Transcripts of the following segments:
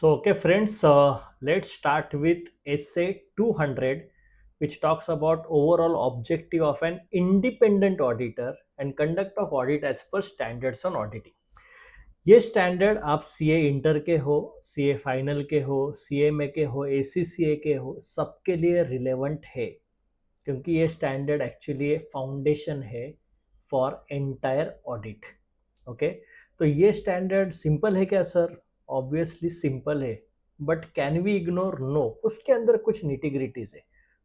So, okay, friends, let's start with essay 200, which talks about overall objective of an independent auditor and conduct of audit as per standards on auditing. ये standard आप CA inter के हो, CA final के हो, CMA के हो, ACCA के हो, सबके लिए रिलेवेंट है क्योंकि ये स्टैंडर्ड एक्चुअली फाउंडेशन है फॉर एंटायर ऑडिट. ओके, तो ये स्टैंडर्ड सिंपल है क्या सर? ऑब्वियसली सिंपल है, but can we ignore? No. उसके अंदर कुछ निटिग्रिटीज है,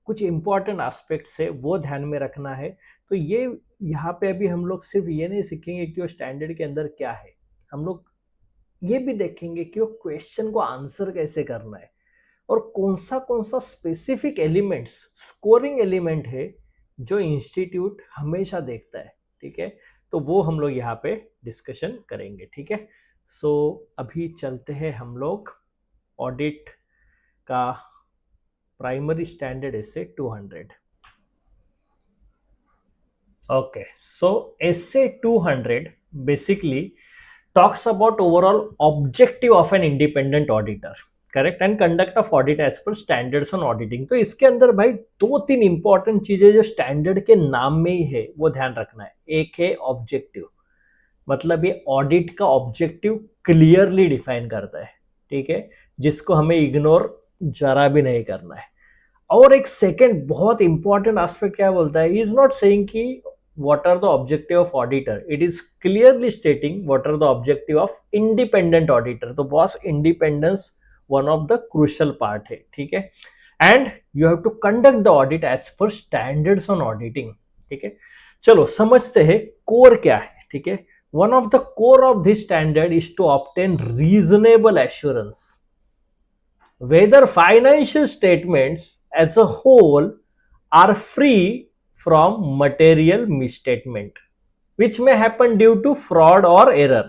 कुछ इंपॉर्टेंट एस्पेक्ट्स है, वो ध्यान में रखना है. तो ये यहाँ पे अभी हम लोग सिर्फ ये नहीं सीखेंगे कि वो स्टैंडर्ड के अंदर क्या है, हम लोग ये भी देखेंगे कि वो क्वेश्चन को आंसर कैसे करना है और कौन सा स्पेसिफिक एलिमेंट्स, स्कोरिंग एलिमेंट है जो इंस्टीट्यूट हमेशा देखता है. ठीक है, तो वो हम लोग यहाँ पे डिस्कशन करेंगे. ठीक है, सो अभी चलते हैं हम लोग ऑडिट का primary standard SA 200. Okay, so SA 200 basically talks about overall objective of an independent auditor, correct, and conduct of audit as per standards on auditing. तो इसके अंदर भाई दो तीन इंपॉर्टेंट चीजें जो स्टैंडर्ड के नाम में ही है वो ध्यान रखना है. एक है ऑब्जेक्टिव, मतलब ये ऑडिट का ऑब्जेक्टिव क्लियरली डिफाइन करता है. ठीक है, जिसको हमें इग्नोर जरा भी नहीं करना है. और एक सेकेंड बहुत इंपॉर्टेंट एस्पेक्ट क्या बोलता है, इज नॉट सेइंग कि what are the objective of auditor, it is clearly stating what are the objective of independent auditor. तो boss independence one of the crucial part है. ठीक है, and you have to conduct the audit as per standards on auditing. ठीक है, चलो समझते हैं core क्या है. ठीक है, one of the core of this standard is to obtain reasonable assurance whether financial statements as a whole are free from material misstatement which may happen due to fraud or error.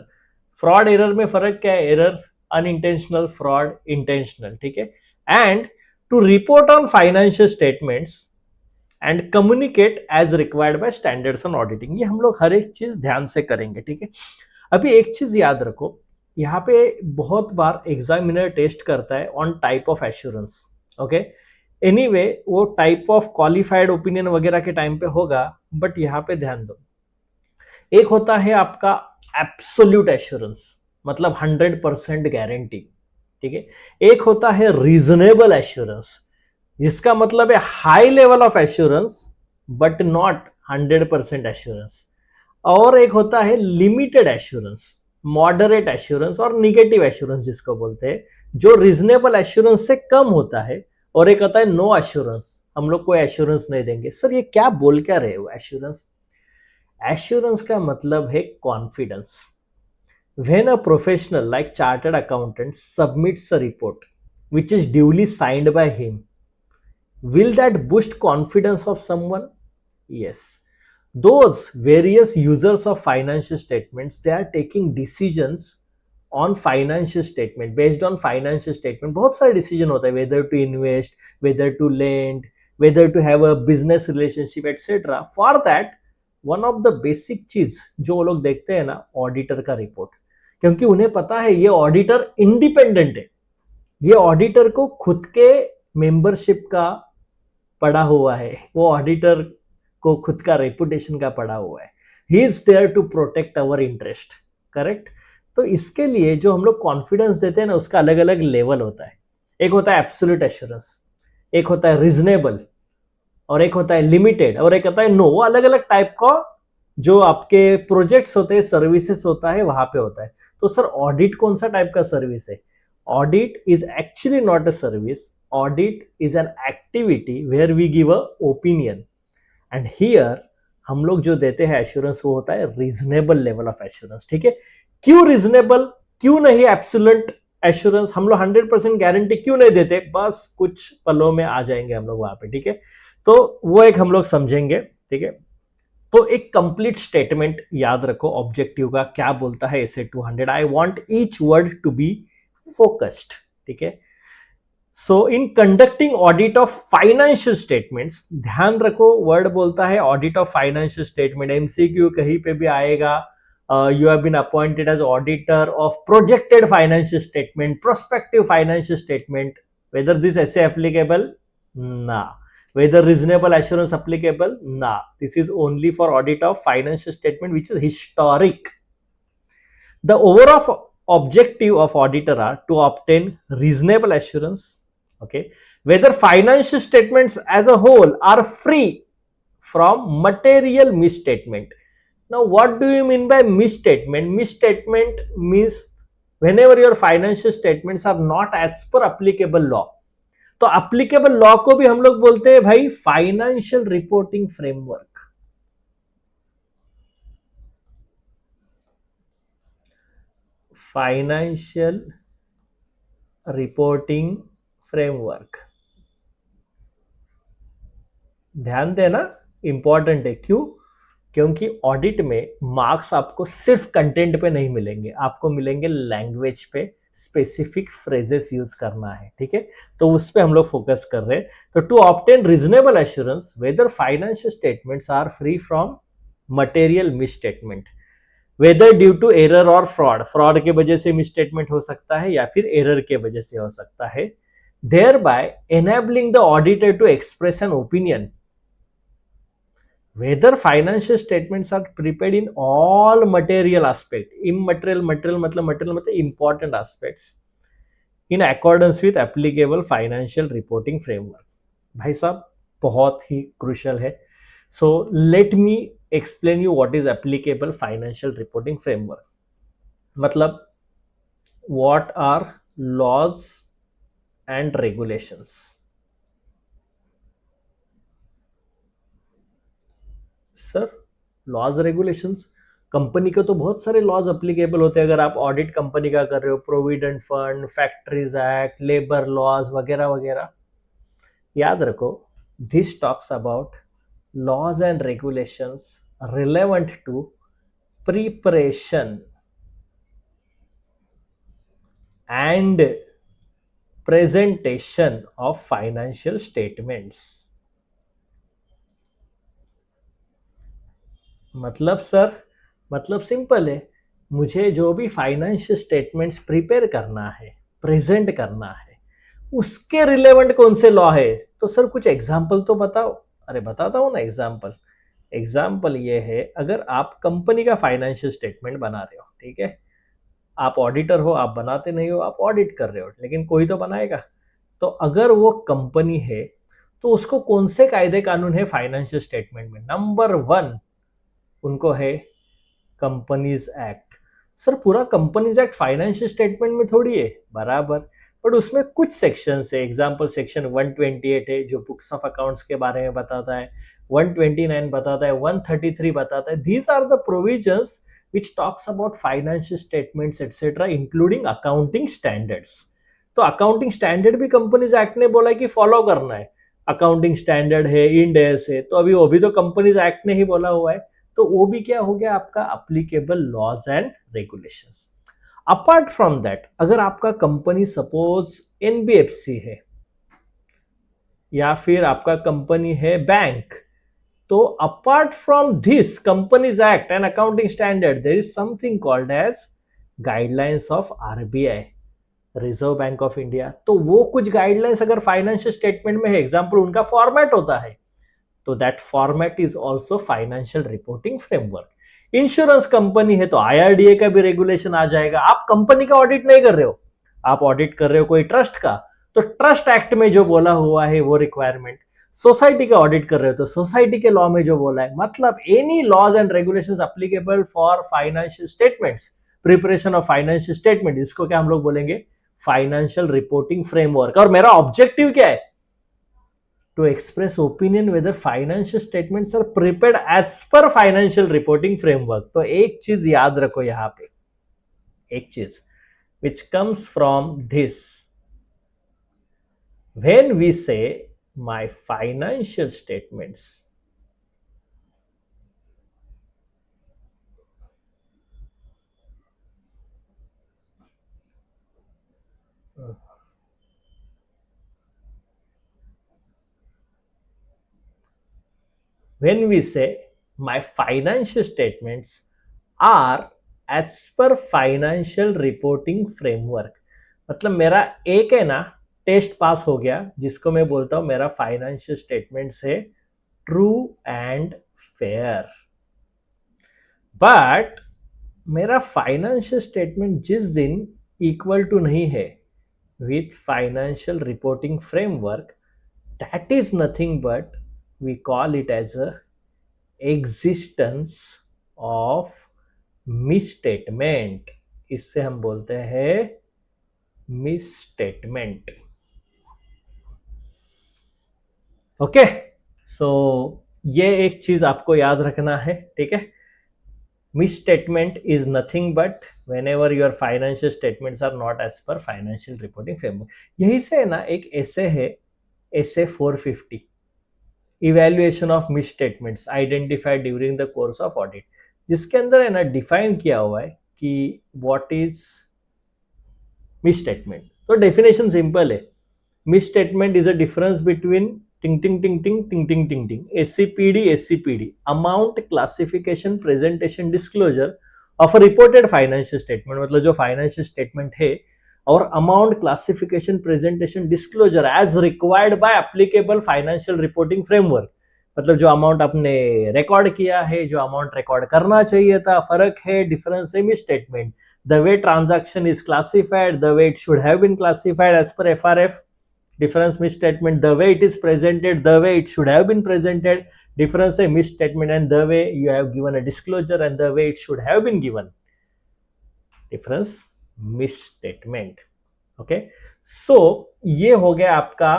fraud error में फर्क क्या है? error unintentional, fraud intentional. ठीक है, and to report on financial statements and communicate as required by standards on auditing. ये हम लोग हर एक चीज ध्यान से करेंगे. ठीक है, अभी एक चीज याद रखो, यहाँ पे बहुत बार एग्जामिनर टेस्ट करता है on type of assurance. Okay, anyway वो टाइप ऑफ क्वालिफाइड ओपिनियन वगैरह के टाइम पे होगा, बट यहाँ पे ध्यान दो, एक होता है आपका एब्सोल्यूट एश्योरेंस, मतलब 100% गारंटी. ठीक है, एक होता है रीजनेबल एश्योरेंस, जिसका मतलब है high level of assurance but not 100% assurance. और एक होता है लिमिटेड एश्योरेंस, मॉडरेट एश्योरेंस और निगेटिव एश्योरेंस जिसको बोलते हैं, जो रीजनेबल एश्योरेंस से कम होता है. और एक होता है नो एश्योरेंस, हम लोग कोई एश्योरेंस नहीं देंगे. सर ये क्या बोल क्या रहे हो? एश्योरेंस, एश्योरेंस का मतलब है confidence. When a professional like chartered accountant submits a report which is duly signed by him, will that boost confidence of someone? Yes. Those various users of financial statements, they are taking decisions on financial statement, based on financial statement. बहुत सारे decision होता है, whether to invest, whether to lend, whether to have a business relationship, etc. For that, one of the basic चीज जो वो लोग देखते हैं ना, ऑडिटर का रिपोर्ट. क्योंकि उन्हें पता है ये ऑडिटर इंडिपेंडेंट है, ये ऑडिटर को खुद के मेंबरशिप का पड़ा हुआ है, वो ऑडिटर को खुद का रेपुटेशन का पड़ा हुआ है. He is there to protect our interest. Correct, तो इसके लिए जो हम लोग कॉन्फिडेंस देते हैं ना, उसका अलग अलग लेवल होता है. एक होता है एब्सोल्यूट एश्योरेंस, एक होता है रीजनेबल, और एक होता है लिमिटेड, और एक होता है नो. वो अलग अलग टाइप का जो आपके प्रोजेक्ट्स होते हैं, सर्विसेज होता है, वहां पे होता है. तो सर ऑडिट कौन सा टाइप का सर्विस है? Audit is actually not a service. Audit is an activity where we give a opinion, and here हम लोग जो देते हैं एश्योरेंस वो होता है रीजनेबल लेवल ऑफ एश्योरेंस. ठीक है, क्यों रीजनेबल, क्यों नहीं एब्सोल्यूट एश्योरेंस? हम लोग 100% गारंटी क्यों नहीं देते? बस कुछ पलों में आ जाएंगे हम लोग वहां पे. ठीक है, तो वो एक हम लोग समझेंगे. ठीक है, तो एक कंप्लीट स्टेटमेंट याद रखो ऑब्जेक्टिव का क्या बोलता है SA 200. I want each word to be focused. ठीक है, so in conducting audit of financial statements, ध्यान रखो वर्ड बोलता है audit of financial statement. MCQ कहीं पे भी आएगा, You have been appointed as auditor of projected financial statement, prospective financial statement. Whether this essay applicable? Nah. Whether reasonable assurance applicable? Nah. This is only for audit of financial statement which is historic. The overall objective of auditor are to obtain reasonable assurance, okay, whether financial statements as a whole are free from material misstatement. Now, what do you mean by misstatement? Misstatement means whenever your financial statements are not as per applicable law. तो applicable law को भी हम लोग बोलते हैं भाई financial reporting framework. Financial reporting framework. ध्यान देना, इंपॉर्टेंट है. क्यों? क्योंकि ऑडिट में मार्क्स आपको सिर्फ कंटेंट पे नहीं मिलेंगे, आपको मिलेंगे लैंग्वेज पे. स्पेसिफिक फ्रेजेस यूज करना है, ठीक है. तो उस पे हम लोग फोकस कर रहे हैं. तो to obtain reasonable assurance whether financial statements are free from material misstatement, whether due to error और फ्रॉड. फ्रॉड के वजह से मिसस्टेटमेंट हो सकता है या फिर एरर के वजह से हो सकता है. thereby enabling the auditor to express an opinion whether financial statements are prepared in all material aspect, immaterial, material मतलब important aspects in accordance with applicable financial reporting framework. भाई साहब बहुत ही क्रूशल है. So let me explain you what is applicable financial reporting framework. मतलब what are laws and regulations. Sir laws regulations, company के तो बहुत सारे लॉज अप्लीकेबल होते हैं. अगर आप ऑडिट कंपनी का कर रहे हो, provident fund, factories act, labour laws वगैरह वगैरह. याद रखो, this talks about laws and regulations relevant to preparation and presentation of financial statements. मतलब सर, मतलब सिंपल है. मुझे जो भी फाइनेंशियल स्टेटमेंट्स प्रिपेयर करना है, प्रेजेंट करना है, उसके रिलेवेंट कौन से लॉ है. तो सर कुछ एग्जाम्पल तो बताओ. अरे बताता हूं ना एग्जाम्पल. एग्जाम्पल ये है, अगर आप कंपनी का फाइनेंशियल स्टेटमेंट बना रहे हो, ठीक है, आप ऑडिटर हो, आप बनाते नहीं हो, आप ऑडिट कर रहे हो, लेकिन कोई तो बनाएगा. तो अगर वो कंपनी है तो उसको कौन से कायदे कानून है फाइनेंशियल स्टेटमेंट में. नंबर वन उनको है कंपनीज एक्ट. सर पूरा कंपनीज एक्ट फाइनेंशियल स्टेटमेंट में थोड़ी है, बराबर, बट उसमें कुछ सेक्शन है. एग्जांपल सेक्शन 128 है जो बुक्स ऑफ अकाउंट्स के बारे में बताता है, 129 बताता है, 133 बताता है. These are the provisions which talks about financial statements etc including accounting standards. तो अकाउंटिंग स्टैंडर्ड भी कंपनीज एक्ट ने बोला है कि फॉलो करना है. अकाउंटिंग स्टैंडर्ड है, इंड एस है, तो अभी वो भी तो कंपनीज एक्ट ने ही बोला हुआ है. तो वो भी क्या हो गया आपका applicable laws and regulations. Apart from that, अगर आपका कंपनी सपोज एनबीएफसी है या फिर आपका कंपनी है बैंक, तो apart from this Companies Act and accounting standard there is something called as guidelines of RBI, Reserve Bank of India. तो वो कुछ गाइडलाइंस अगर फाइनेंशियल स्टेटमेंट में है, एग्जांपल उनका फॉर्मेट होता है, तो that format is also financial reporting framework. Insurance company है तो आईआरडीए का भी रेगुलेशन आ जाएगा. आप कंपनी का ऑडिट नहीं कर रहे हो, आप ऑडिट कर रहे हो कोई ट्रस्ट का, तो ट्रस्ट एक्ट में जो बोला हुआ है वो रिक्वायरमेंट. सोसाइटी का ऑडिट कर रहे हो तो सोसाइटी के लॉ में जो बोला है. मतलब any laws and regulations applicable for financial statements, preparation of financial statement, इसको क्या हम लोग बोलेंगे, फाइनेंशियल रिपोर्टिंग फ्रेमवर्क. और मेरा ऑब्जेक्टिव क्या है, to express opinion whether financial statements are prepared as per financial reporting framework. तो एक चीज याद रखो यहां पे, एक चीज which comes from this, when we say my financial statements, when we say my financial statements are as per financial reporting framework. मतलब मेरा एक है ना टेस्ट पास हो गया, जिसको मैं बोलता हूं मेरा फाइनेंशियल स्टेटमेंट है ट्रू एंड फेयर। बट मेरा फाइनेंशियल स्टेटमेंट जिस दिन इक्वल टू नहीं है with financial reporting framework, that is nothing but we call it as a existence of misstatement. इससे हम बोलते हैं मिसस्टेटमेंट। ओके, सो ये एक चीज आपको याद रखना है, ठीक है। misstatement is nothing but whenever your financial statements are not as per financial reporting framework। यही से है ना एक ऐसे है, ऐसे 450 evaluation of misstatements identified during the course of audit, जिसके अंदर है ना डिफाइन किया हुआ है कि व्हाट इज मिसस्टेटमेंट। तो डेफिनेशन सिंपल है, misstatement is a difference between ting ting ting ting ting ting ting ting SCPD amount classification presentation disclosure of a reported financial statement। मतलब जो फाइनेंशियल स्टेटमेंट है और amount classification presentation disclosure as required by applicable financial reporting framework. मतलब जो amount आपने record किया है, जो अमाउंट रिकॉर्ड करना चाहिए था, फर्क है, डिफरेंस है misstatement. The way transaction is classified, the way it should have been classified as per FRF, difference misstatement, the way it is presented, the way it should have been presented, difference है misstatement and the way you have given a disclosure and the way it should have been given, difference misstatement। Okay, so ये हो गया आपका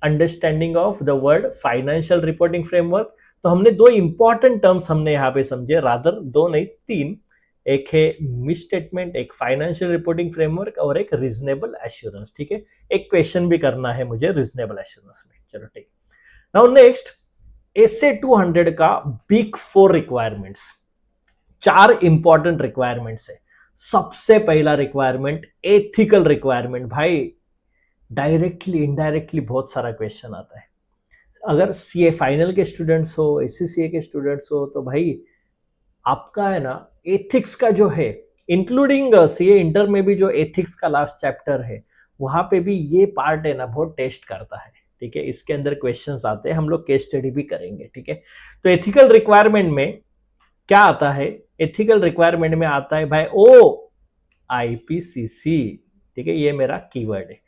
understanding of the word financial reporting framework. तो हमने दो important terms हमने यहाँ पे समझे, रादर दो नहीं तीन, एक है मिसस्टेटमेंट, एक फाइनेंशियल रिपोर्टिंग फ्रेमवर्क और एक रीजनेबल एश्योरेंस। ठीक है, एक क्वेश्चन भी करना है मुझे रीजनेबल एश्योरेंस में। चलो ठीक, नाउ नेक्स्ट SA 200 का बिग 4 रिक्वायरमेंट्स, 4 इंपॉर्टेंट रिक्वायरमेंट्स है। सबसे पहला रिक्वायरमेंट एथिकल रिक्वायरमेंट। भाई डायरेक्टली इनडायरेक्टली बहुत सारा क्वेश्चन आता है। अगर CA फाइनल के स्टूडेंट्स हो, SCCA के स्टूडेंट्स हो, तो भाई आपका है ना एथिक्स का जो है, इंक्लूडिंग CA इंटर में भी जो एथिक्स का लास्ट चैप्टर है, वहां पे भी ये पार्ट है ना बहुत टेस्ट करता है। ठीक है, इसके अंदर क्वेश्चंस आते हैं, हम लोग केस स्टडी भी करेंगे। ठीक है, तो एथिकल रिक्वायरमेंट में क्या आता है? एथिकल रिक्वायरमेंट में आता है भाई OIPCC। ठीक है, ये मेरा कीवर्ड है।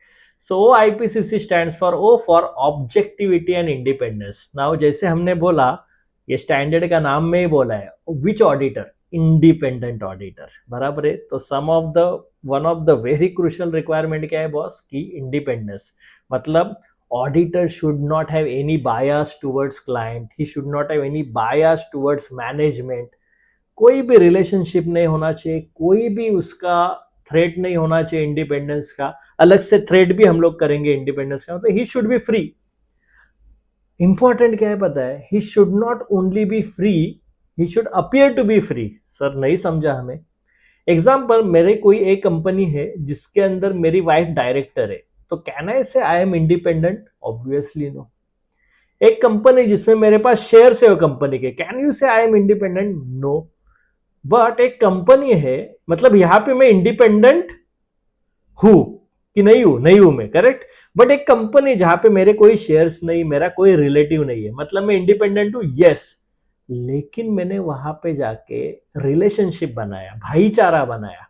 सो OIPCC stands for O for objectivity and independence. Now जैसे हमने बोला, ये स्टैंडर्ड का नाम में ही बोला है, विच ऑडिटर? इंडिपेंडेंट ऑडिटर, बराबर है। तो some of the one of the very crucial requirement क्या है बॉस की? इंडिपेंडेंस। मतलब auditor should not have any bias towards client, he should not have any bias towards management, कोई भी रिलेशनशिप नहीं होना चाहिए, कोई भी उसका थ्रेट नहीं होना चाहिए इंडिपेंडेंस का। अलग से थ्रेट भी हम लोग करेंगे इंडिपेंडेंस का। मतलब he should be free. Important क्या है पता है? He should not only be free, he should appear to be free. Sir नहीं समझा हमें। एग्जाम्पल, मेरे कोई एक कंपनी है जिसके अंदर मेरी वाइफ डायरेक्टर है, तो can I say I am independent? Obviously no. एक कंपनी जिसमें मेरे पास शेयर है वो कंपनी के, can you say I am independent? No. But एक कंपनी है, मतलब यहां पे मैं इंडिपेंडेंट हूं कि नहीं हूं? नहीं हूं मैं, करेक्ट। बट एक कंपनी जहां पे मेरे कोई शेयर्स नहीं, मेरा कोई रिलेटिव नहीं है, मतलब मैं इंडिपेंडेंट हूं, यस। लेकिन मैंने वहां पे जाके रिलेशनशिप बनाया, भाईचारा बनाया,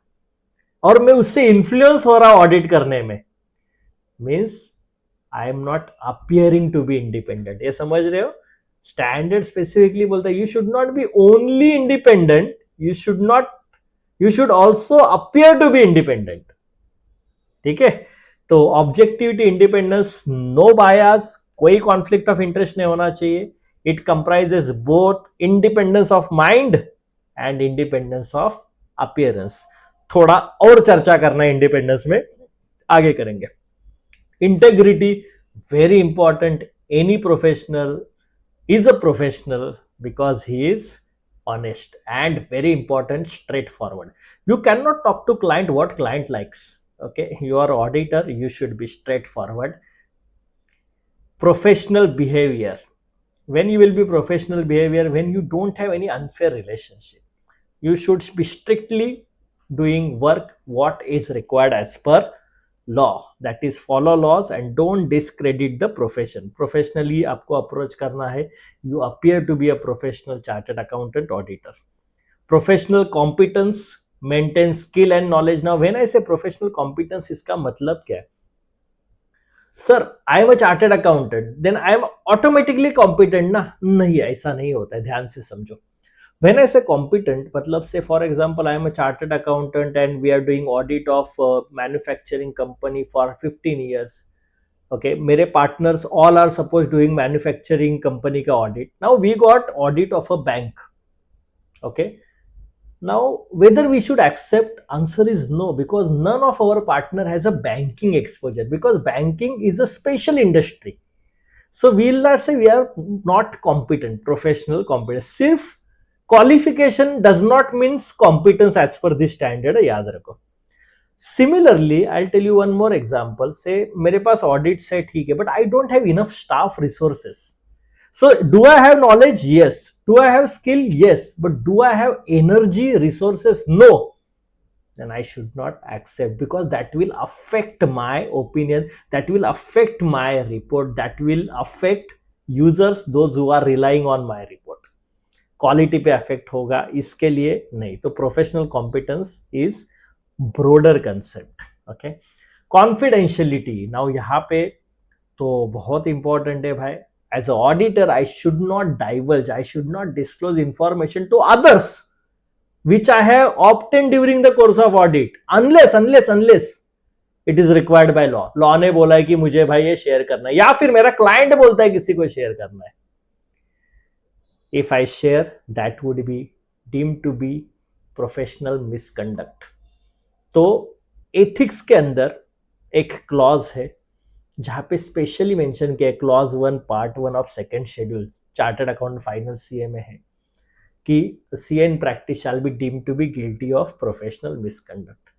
और मैं उससे इन्फ्लुएंस हो रहा हूं ऑडिट करने में, means I am not appearing to be independent. ये समझ रहे हो? स्टैंडर्ड स्पेसिफिकली बोलता है you should not be only independent, you should not, you should also appear to be independent. ठीक है, तो ऑब्जेक्टिविटी, इंडिपेंडेंस, नो बायस, कोई कॉन्फ्लिक्ट ऑफ इंटरेस्ट नहीं होना चाहिए। It comprises both independence of mind and independence of appearance. थोड़ा और चर्चा करना है इंडिपेंडेंस में, आगे करेंगे। Integrity, very important. Any professional is a professional because he is honest, and very important, straightforward. You cannot talk to client what client likes. Okay, you are auditor, you should be straightforward. Professional behavior, when you will be professional behavior? When you don't have any unfair relationship, You should be strictly doing work what is required as per law, that is follow laws and don't discredit the profession. Professionally आपको approach करना है. You appear to be a professional chartered accountant auditor. Professional competence, maintain skill and knowledge. Now when I say professional competence, इसका मतलब क्या है? Sir I am a chartered accountant then I am automatically competent ना? नहीं, ऐसा नहीं होता है, ध्यान से समझो. When I say competent, मतलब say for example, I am a chartered accountant and we are doing audit of manufacturing company for 15 years. Okay, मेरे partners all are supposed doing manufacturing company का audit. Now we got audit of a bank. Okay, now whether we should accept, answer is no, because none of our partner has a banking exposure, because banking is a special industry. So we will not say we are not competent, professional competence. सिर्फ qualification does not means competence as per this standard, याद रखो. Similarly I tell you one more example. Say मेरे पास audits है, ठीक है, but I don't have enough staff resources. So do I have knowledge? Yes. Do I have skill? Yes. But do I have energy, resources? No. Then I should not accept, because that will affect my opinion, that will affect my report, that will affect users, those who are relying on my report. Quality पे affect होगा, इसके लिए नहीं. तो professional competence is broader concept. Okay, confidentiality. Now यहाँ पे तो बहुत इंपॉर्टेंट है भाई. As a auditor I should not diverge, I should not disclose information to others which I have obtained during the course of audit, unless it is required by law. Law ने बोला है कि मुझे भाई ये share करना है, या फिर मेरा क्लाइंट बोलता है किसी को शेयर करना है. If I share, that would be deemed to be professional misconduct. तो एथिक्स के अंदर एक क्लॉज है जहां पे स्पेशली मेंशन किया है, clause 1 part 1 of second schedule chartered account final CA में है कि CA in practice shall be deemed to be guilty of professional misconduct.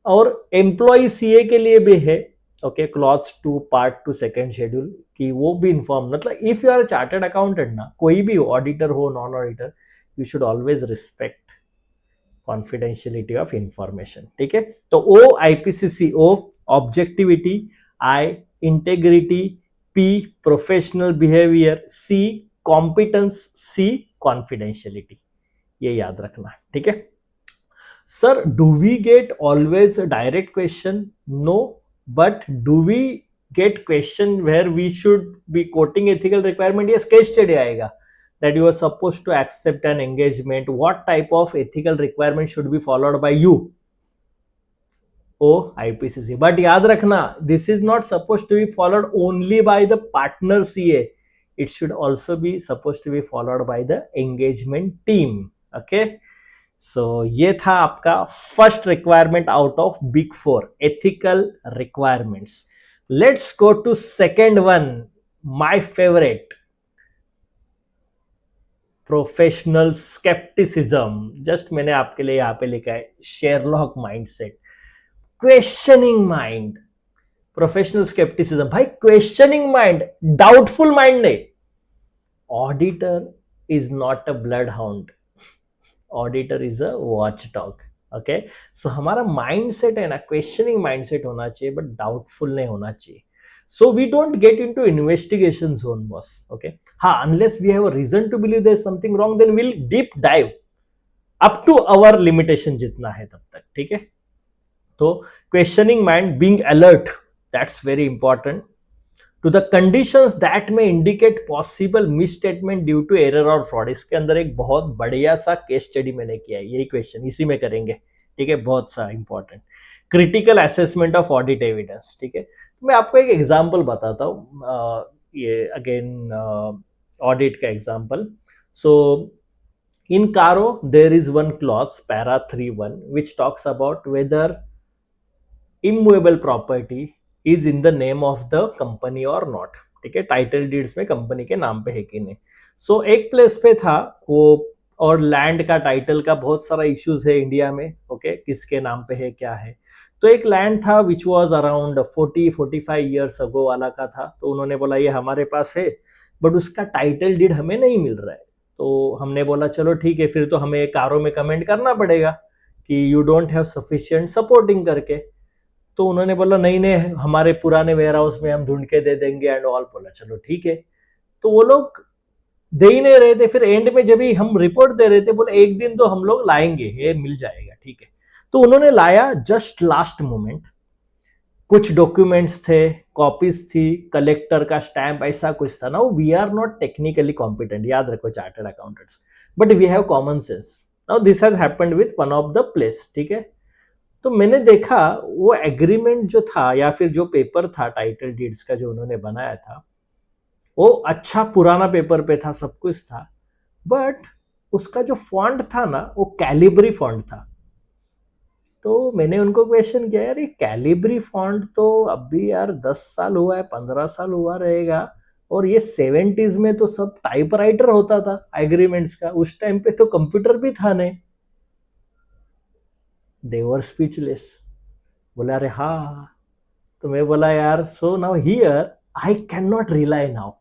और एम्प्लॉय सीए के लिए भी है. Okay, clause 2 part 2 second schedule कि वो भी इन्फॉर्म, मतलब if you are chartered accountant ना, कोई भी हो, ऑडिटर हो non auditor, you should always respect confidentiality of information. ठीक है, तो O IPCC, O objectivity, I integrity, P professional behaviour, C competence, C confidentiality. ये याद रखना. ठीक है sir. Do we get always direct question? No. But do we get question where we should be quoting ethical requirement? Yes, case study आएगा that you are supposed to accept an engagement. What type of ethical requirement should be followed by you? Oh, IPCC. But याद रखना, this is not supposed to be followed only by the partner CA. It should also be supposed to be followed by the engagement team. Okay. So ये था आपका first requirement out of big 4 ethical requirements. Let's go to second one, my favorite. Professional scepticism. Just मैंने आपके लिए यहां पे लिखा है Sherlock mindset, questioning mind. Professional scepticism, भाई क्वेश्चनिंग माइंड, डाउटफुल माइंड नहीं. Auditor is not a bloodhound, auditor is a watchdog. Okay, so हमारा माइंडसेट है ना, क्वेश्चनिंग माइंडसेट होना चाहिए, बट डाउटफुल नहीं होना चाहिए. So we don't get into investigation zone, boss. Okay. Ha, unless we have a reason to believe there's something wrong, then we'll deep dive up to our limitation जितना है तब तक. ठीक है, तो questioning mind, being alert, that's very important. To the conditions that may indicate possible misstatement due to error or fraud. इसके अंदर एक बहुत बढ़िया सा केस स्टडी मैंने किया है, यही क्वेश्चन इसी में करेंगे. ठीक है, बहुत सा important. Critical assessment of audit evidence. ठीक है, मैं आपको एक एग्जांपल बताता हूँ. ये अगेन ऑडिट का एग्जांपल. सो इन कारो there is one clause para 3.1 which talks about whether immovable property is in the name of the company और नॉट. ठीक है, टाइटल डीड्स में कंपनी के नाम पे है कि नहीं. सो एक प्लेस पे था वो, और लैंड का टाइटल का बहुत सारा इश्यूज है इंडिया में. ओके, किसके नाम पे है क्या है. तो एक लैंड था which was around 40-45 years ago वाला का था. तो उन्होंने बोला ये हमारे पास है, बट उसका टाइटल डीड हमें नहीं मिल रहा है. तो हमने बोला चलो ठीक है, फिर तो हमें कारों में कमेंट करना पड़ेगा कि you don't have sufficient supporting करके। तो उन्होंने बोला नहीं नहीं, हमारे पुराने वेयर हाउस में हम ढूंढ के दे देंगे एंड ऑल। बोला चलो ठीक है। तो वो लोग दे ही नहीं रहे थे। फिर एंड में जब ही हम रिपोर्ट दे रहे थे, बोले एक दिन तो हम लोग लाएंगे, ये मिल जाएगा, ठीक है। तो उन्होंने लाया जस्ट लास्ट मोमेंट। कुछ डॉक्यूमेंट्स थे, कॉपीज थी, कलेक्टर का स्टैंप, ऐसा कुछ था ना। We are not technically competent, याद रखो chartered accountants, but we have common sense. Now this has happened with one of the place, ठीक है। तो मैंने देखा वो एग्रीमेंट जो था या फिर जो पेपर था टाइटल डीड्स का जो उन्होंने बनाया था, वो अच्छा पुराना पेपर पे था, सब कुछ था, बट उसका जो फॉन्ट था ना वो कैलिब्री फॉन्ट था। तो मैंने उनको क्वेश्चन किया, यार ये कैलिब्री फॉन्ट तो अभी यार 10 साल हुआ है, 15 साल हुआ रहेगा, और ये 70s में तो सब टाइपराइटर होता था एग्रीमेंट्स का, उस टाइम पे तो कंप्यूटर भी था नहीं। They were speechless. बोला अरे हाँ। तो मैं बोला यार, so now here I can not rely now,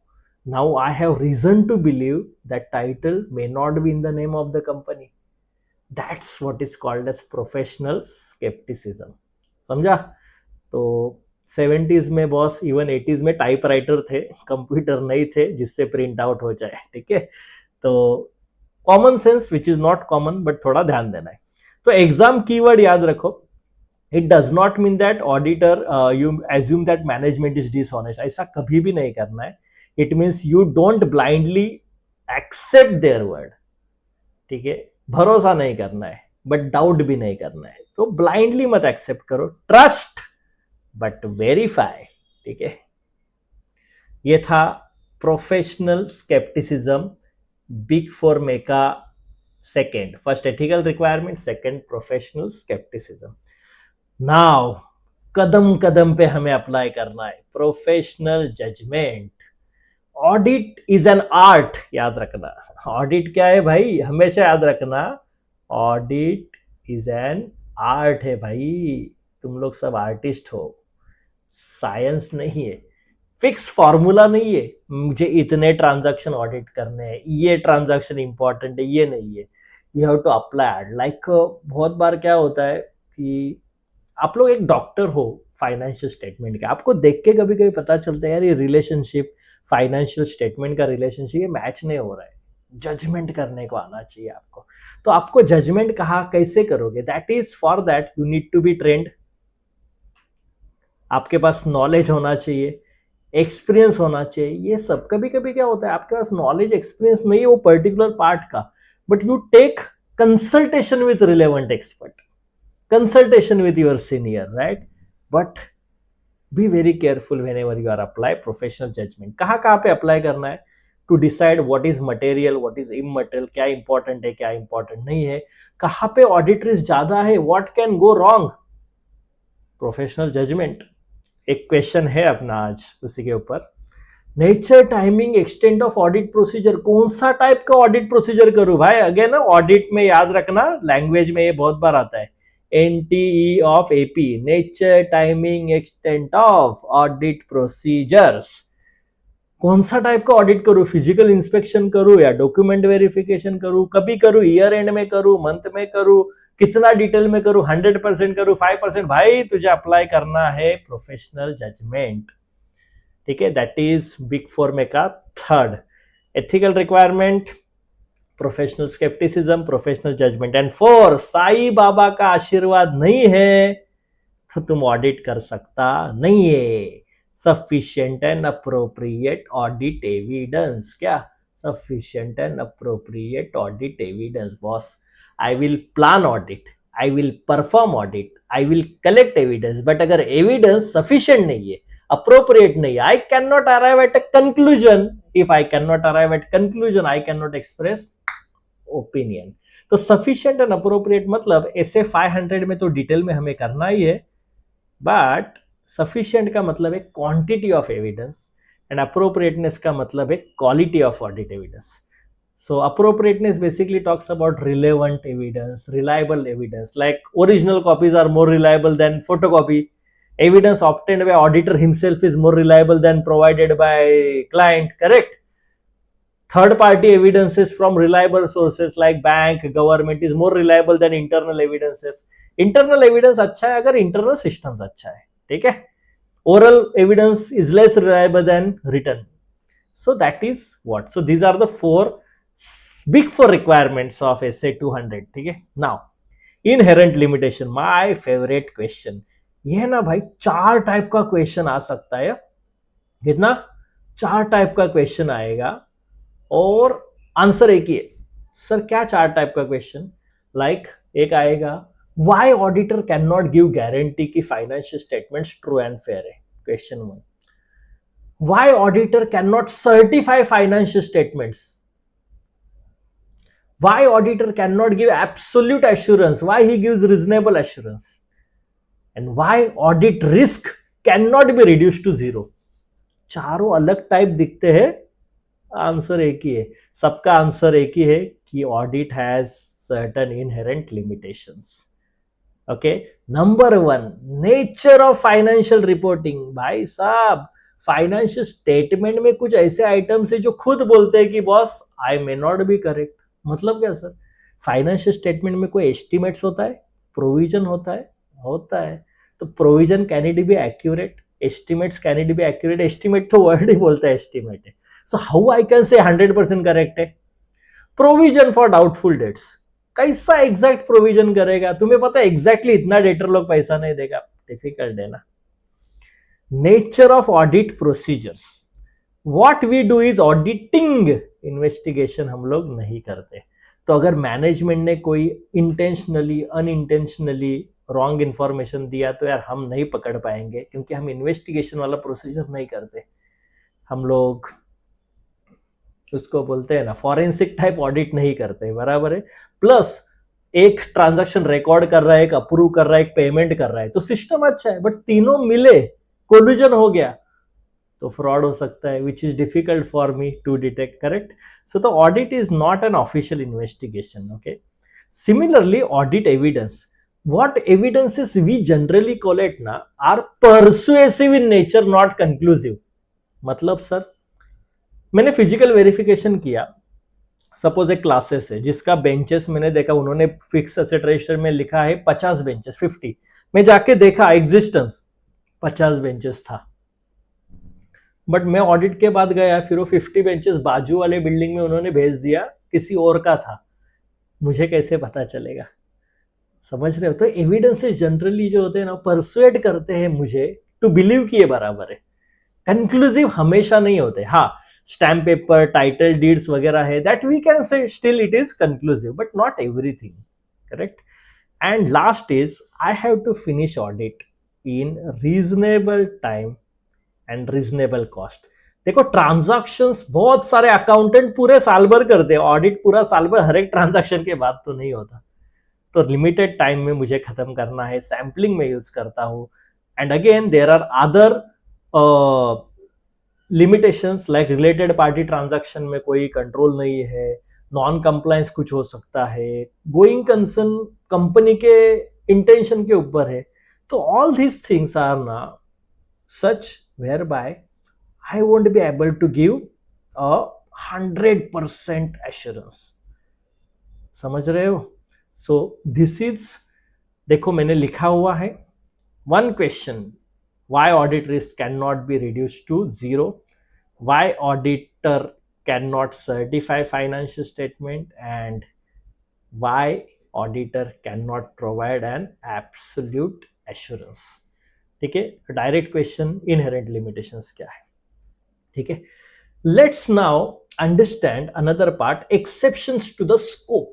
now I have reason to believe that title may not be in the name of the company. That's what is called as professional scepticism. समझा? तो 70s में boss, even 80s में typewriter थे, computer नहीं थे जिससे print out हो जाए, ठीक है। तो common sense which is not common, but थोड़ा ध्यान देना है। तो एग्जाम कीवर्ड याद रखो, it does not mean that auditor you assume that management is dishonest, ऐसा कभी भी नहीं करना है। It means you don't blindly accept their word, ठीक है। भरोसा नहीं करना है बट डाउट भी नहीं करना है। तो ब्लाइंडली मत एक्सेप्ट करो, ट्रस्ट बट वेरीफाई, ठीक है। ये था प्रोफेशनल स्केप्टिसिज्म, बिग फोर में का second. First ethical requirement, second professional scepticism. Now कदम कदम पे हमें अप्लाई करना है professional judgement. Audit is an art, याद रखना। ऑडिट क्या है भाई, हमेशा याद रखना, ऑडिट इज एन आर्ट है भाई। तुम लोग सब आर्टिस्ट हो, साइंस नहीं है, फिक्स फॉर्मूला नहीं है मुझे इतने ट्रांजैक्शन ऑडिट करने हैं, ये ट्रांजैक्शन इंपॉर्टेंट है, ये नहीं है। You have to apply like, बहुत बार क्या होता है कि आप लोग एक डॉक्टर हो फाइनेंशियल स्टेटमेंट के, आपको देख के कभी कभी पता चलता है यार ये रिलेशनशिप, फाइनेंशियल स्टेटमेंट का रिलेशनशिप, ये मैच नहीं हो रहा है। जजमेंट करने को आना चाहिए आपको। तो आपको जजमेंट कहाँ कैसे करोगे, that is for that you need to be trained. आपके पास नॉलेज होना चाहिए, एक्सपीरियंस होना चाहिए, ये सब। कभी कभी क्या होता है आपके पास नॉलेज एक्सपीरियंस नहीं है वो पर्टिकुलर पार्ट का, but you take consultation with relevant expert, consultation with your senior, right? But be very careful whenever you are apply professional judgment। कहाँ कहाँ पे अप्लाई करना है, to decide what is material, what is immaterial, क्या important है क्या important नहीं है, कहाँ पे ऑडिट रिस्क ज्यादा है, what can go wrong, professional judgement. एक क्वेश्चन है अपना आज उसी के ऊपर, nature, timing, extent of audit procedure, कौन सा टाइप का ऑडिट प्रोसीजर करूं भाई। अगेन ना, ऑडिट में याद रखना, लैंग्वेज में ये बहुत बार आता है, NTE of AP, nature, timing, extent of audit procedures. कौन सा टाइप का ऑडिट करूं, फिजिकल इंस्पेक्शन करूं या डॉक्यूमेंट वेरिफिकेशन करूं, कभी करूं ईयर एंड में करूं, मंथ में करूं, कितना डिटेल में करूं, 100% करूं, 5%, भाई तुझे अप्लाई करना है प्रोफेशनल जजमेंट, ठीक है। दैट इज बिग फोर में का third ethical requirement, professional scepticism, professional judgement. And four, Sai Baba का आशीर्वाद नहीं है तो तुम ऑडिट कर सकता नहीं है। Sufficient and appropriate audit evidence, क्या sufficient and appropriate audit evidence. Boss, I will plan audit, I will perform audit, I will collect evidence, but अगर एविडेंस सफिशिएंट नहीं है, अप्रोप्रिएट नहीं है, I can not arrive at a conclusion. If I can not arrive at conclusion, I can not express opinion. तो sufficient and appropriate मतलब ऐसे 500 में तो डिटेल में हमें करना ही है, बट सफिशिएंट का मतलब है quantity of evidence and appropriateness का मतलब है quality of audit evidence. So appropriateness basically talks about relevant evidence, reliable evidence, like original copies are more reliable than photocopy. Evidence obtained by auditor himself is more reliable than provided by client, correct? Third party evidences from reliable sources like bank, government is more reliable than internal evidences. Internal evidence अच्छा है अगर internal systems अच्छा है, ठीक है. Oral evidence is less reliable than written. So that is what. So these are the big four requirements of SA 200. ठीक है. Now inherent limitation, my favourite question. ये ना भाई 4 टाइप का क्वेश्चन आ सकता है. कितना? 4 टाइप का क्वेश्चन आएगा और आंसर एक ही है. सर क्या 4 टाइप का क्वेश्चन? लाइक एक आएगा, why auditor can not give guarantee कि financial statements true and fair है. Question 1. Why auditor can not certify financial statements. Why auditor cannot give absolute assurance? Why he gives reasonable assurance? And why audit risk cannot be reduced to zero? चारों अलग type दिखते हैं, answer एक ही है. सबका answer एक ही है कि audit has certain inherent limitations. Okay. Number 1, nature of financial reporting. भाई साहब, फाइनेंशियल स्टेटमेंट में कुछ ऐसे आइटम्स है जो खुद बोलते हैं कि boss I may not B correct. मतलब क्या सर? फाइनेंशियल स्टेटमेंट में कोई एस्टिमेट्स होता है, प्रोविजन होता है. तो provision can it be accurate, estimates can it be accurate. Estimate तो वर्ड ही बोलता है एस्टिमेट है. So how I can say 100% correct है? प्रोविजन फॉर डाउटफुल डेट्स, कैसा एग्जैक्ट प्रोविजन करेगा? तुम्हें पता है एग्जैक्टली इतना डेटर लोग पैसा नहीं देगा, डिफिकल्ट है ना. Nature of audit procedures, what we do is auditing, investigation हम लोग नहीं करते. तो अगर मैनेजमेंट ने कोई इंटेंशनली अनइंटेंशनली रॉन्ग इंफॉर्मेशन दिया तो यार हम नहीं पकड़ पाएंगे, क्योंकि हम इन्वेस्टिगेशन वाला प्रोसीजर नहीं करते. हम लोग उसको बोलते हैं ना फॉरेंसिक टाइप ऑडिट नहीं करते, बराबर है. प्लस एक ट्रांजैक्शन रिकॉर्ड कर रहा है, एक अप्रूव कर रहा है, एक पेमेंट कर रहा है, तो सिस्टम अच्छा है. बट तीनों मिले, कोलिजन हो गया तो फ्रॉड हो सकता है, which is difficult for me to detect. Correct. So the audit is not an official investigation. Okay. Similarly audit evidence, what evidences we generally collect ना are persuasive in nature, not conclusive. मतलब sir, मैंने physical verification किया. Suppose एक classes है जिसका benches मैंने देखा, उन्होंने फिक्स एसेट रजिस्टर में लिखा है 50 बेंचेस, 50. मैं जाके देखा एग्जिस्टेंस 50 बेंचेस था. बट मैं ऑडिट के बाद गया, फिर वो 50 बेंचेस बाजू वाले बिल्डिंग में उन्होंने भेज दिया, किसी और का था. मुझे कैसे पता चलेगा? समझ रहे हो? तो एविडेंसेस जनरली जो होते हैं ना, परसुएड करते हैं मुझे टू बिलीव कि ये बराबर है. कंक्लूसिव हमेशा नहीं होते. हाँ, स्टैम्प पेपर, टाइटल डीड्स वगैरह है, that we can say still it is conclusive, but not everything. Correct. And last is I have to finish audit in reasonable time and reasonable cost. देखो, transactions बहुत सारे accountant पूरे साल भर करते हैं, ऑडिट पूरा साल भर हर एक ट्रांजैक्शन के बाद तो नहीं होता. तो लिमिटेड टाइम में मुझे खत्म करना है, सैम्पलिंग में यूज करता हूं. And again there are other limitations like related party transaction में कोई कंट्रोल नहीं है, नॉन कंप्लायंस कुछ हो सकता है, गोइंग कंसर्न कंपनी के इंटेंशन के ऊपर है. तो ऑल दीज थिंग्स आर ना सच whereby I won't be able to give a 100% assurance. समझ रहे हो? So this is, देखो मैंने लिखा हुआ है, one question, why audit risk cannot be reduced to zero, why auditor cannot certify financial statement, and why auditor cannot provide an absolute assurance. ठीक है. डायरेक्ट क्वेश्चन, इनहेरेंट लिमिटेशंस क्या है. ठीक है. Let's now understand another part, exceptions to the scope.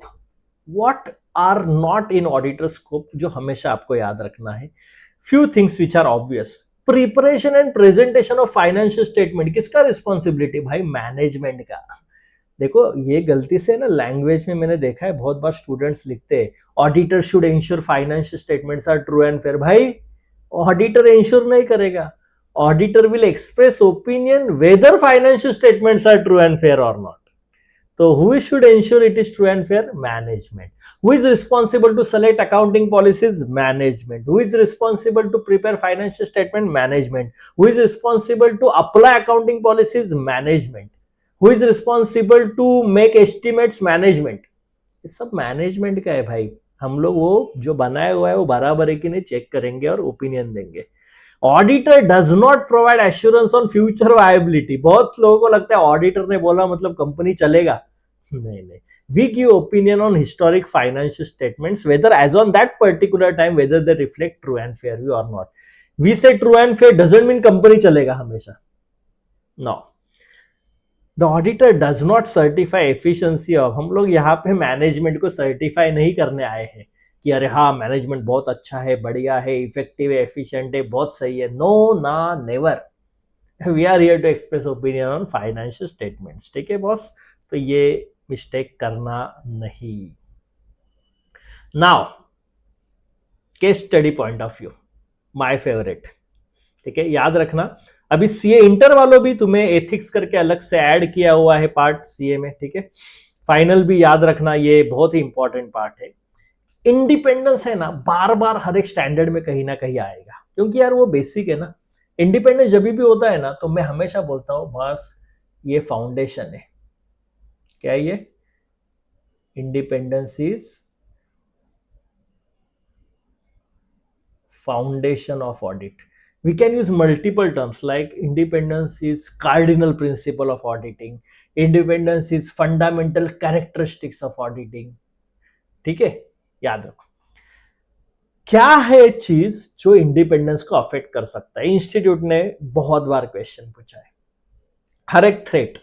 What are not in auditor scope, जो हमेशा आपको याद रखना है. Few things which are obvious. Preparation and presentation of financial statement किसका रिस्पॉन्सिबिलिटी? भाई मैनेजमेंट का. देखो, ये गलती से ना लैंग्वेज में मैंने देखा है बहुत बार स्टूडेंट्स लिखते हैं auditor should ensure financial statements are true and fair. भाई ऑडिटर इंश्योर नहीं करेगा. Auditor will express opinion whether financial statements are true and fair और नॉट. तो who should ensure it is true and fair? Management. Who is responsible to select accounting policies? Management. Who is responsible to prepare financial statement? Management. Who is responsible to apply accounting policies? Management. Who is responsible to make estimates, management. ये सब management का है भाई। हम लोग वो जो बनाया हुआ है वो बराबर है कि नहीं चेक करेंगे और ओपिनियन देंगे। Auditor does not provide assurance on future viability. बहुत लोगों को लगता है ऑडिटर ने बोला मतलब कंपनी चलेगा। नहीं नहीं, we give opinion on historic financial statements whether as on that particular time whether they reflect true and fair view or not. We say true and fair doesn't mean company चलेगा हमेशा। No, the auditor does not certify efficiency of। हम लोग यहाँ पे management को certify नहीं करने आए हैं कि अरे हाँ मैनेजमेंट बहुत अच्छा है, बढ़िया है, इफेक्टिव है, एफिशिएंट है, बहुत सही है। नो ना, never. We are here to express opinion on financial statements. ठीक है बॉस, तो ये मिस्टेक करना नहीं। Now case study point of view, my favourite. ठीक है, याद रखना अभी सीए इंटर वालों भी तुम्हें एथिक्स करके अलग से ऐड किया हुआ है पार्ट सीए में। ठीक है, फाइनल भी याद रखना, ये बहुत ही इंपॉर्टेंट पार्ट है। इंडिपेंडेंस है ना, बार बार हर एक स्टैंडर्ड में कहीं ना कहीं आएगा, क्योंकि यार वो बेसिक है ना। इंडिपेंडेंस जब भी होता है ना, तो मैं हमेशा बोलता हूं बस ये फाउंडेशन है। क्या ये independence is foundation of audit? We can use multiple terms like independence is cardinal principle of auditing, independence is fundamental characteristics of auditing। ठीक है, याद रखो क्या है चीज जो इंडिपेंडेंस को अफेक्ट कर सकता है। इंस्टीट्यूट ने बहुत बार क्वेश्चन पूछा है, हर एक threat.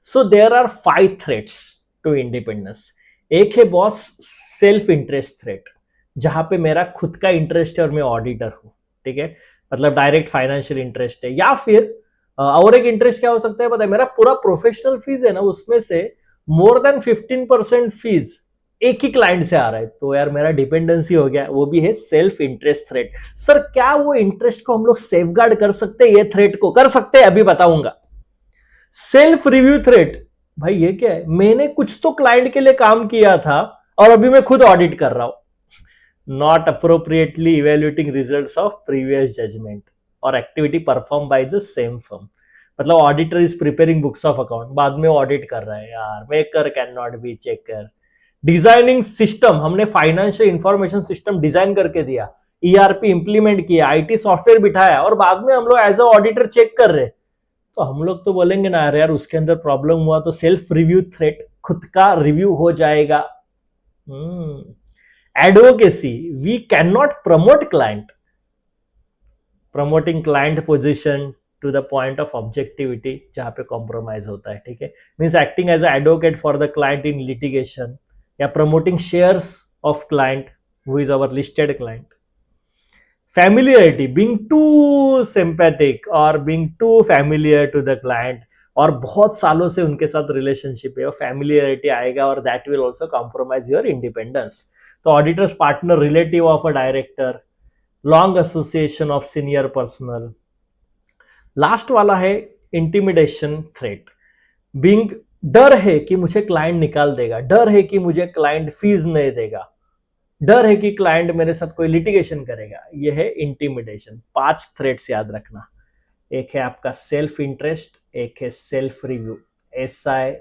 So there are 5 threats to independence. एक है बॉस सेल्फ इंटरेस्ट थ्रेट, जहां पे मेरा खुद का इंटरेस्ट है और मैं ऑडिटर हूं। ठीक है, मतलब डायरेक्ट फाइनेंशियल इंटरेस्ट है, या फिर और एक इंटरेस्ट क्या हो सकता है पता है, मेरा पूरा प्रोफेशनल फीस है ना, उसमें से मोर देन 15% फीस एक ही क्लाइंट से आ रहा है, तो यार मेरा डिपेंडेंसी हो गया। वो भी है सेल्फ इंटरेस्ट थ्रेट। सर क्या वो इंटरेस्ट को हम लोग सेफगार्ड कर सकते हैं? ये थ्रेट को कर सकते हैं, अभी बताऊंगा। सेल्फ रिव्यू थ्रेट, भाई ये क्या है, मैंने कुछ तो क्लाइंट के लिए काम किया था और अभी मैं खुद ऑडिट कर रहा हूं। Not appropriately evaluating results of previous judgement और activity perform by the same firm. मतलब auditor is preparing books of account, बाद में ऑडिट कर रहा है। यार maker can not be checker. Designing system, हमने फाइनेंशियल इंफॉर्मेशन सिस्टम डिजाइन करके दिया, ईआरपी इंप्लीमेंट किया, आईटी सॉफ्टवेयर बिठाया, और बाद में हम लोग एज अ ऑडिटर चेक कर रहे, तो हम लोग तो बोलेंगे ना यार उसके अंदर प्रॉब्लम हुआ, तो सेल्फ रिव्यू थ्रेट, खुद का रिव्यू हो जाएगा। Advocacy, we can not promote client, promoting client position to the point of objectivity, जहां पे कॉम्प्रोमाइज होता है। ठीक है, means acting as advocate for the client in litigation, या promoting shares of client who is our listed client. Familiarity, being too sympathetic or being too familiar to the client, और बहुत सालों से उनके साथ रिलेशनशिप है, और फैमिलियरिटी आएगा, और that will also compromise your independence. तो auditors partner, relative of a director, long association of senior personal. Last वाला है इंटिमिडेशन थ्रेट, बीइंग, डर है कि मुझे क्लाइंट निकाल देगा, डर है कि मुझे क्लाइंट फीस नहीं देगा, डर है कि क्लाइंट मेरे साथ कोई लिटिगेशन करेगा। यह है इंटिमिडेशन। 5 थ्रेट्स याद रखना। एक है आपका सेल्फ इंटरेस्ट, एक है सेल्फ रिव्यू SI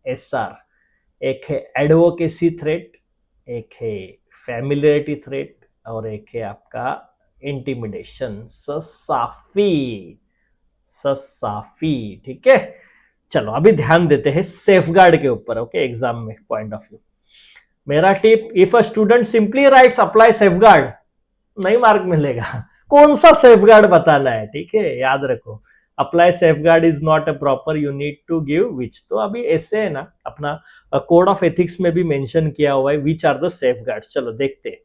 SR, एक है एडवोकेसी थ्रेट, एक है फैमिलियरिटी थ्रेट, और एक है आपका इंटिमिडेशन। ससाफी, ससाफी। ठीक है, चलो अभी ध्यान देते हैं सेफगार्ड के ऊपर। ओके, एग्जाम में पॉइंट ऑफ व्यू मेरा tip, if a student simply rights apply safeguard, नहीं मार्क मिलेगा। कौन सा सेफगार्ड बताना है? ठीक है, याद रखो, apply safeguard is not a proper, you need to give which. तो अभी ऐसे है ना, अपना कोड ऑफ एथिक्स में भी मेंशन किया हुआ है विच आर द सेफगार्ड। चलो देखते हैं।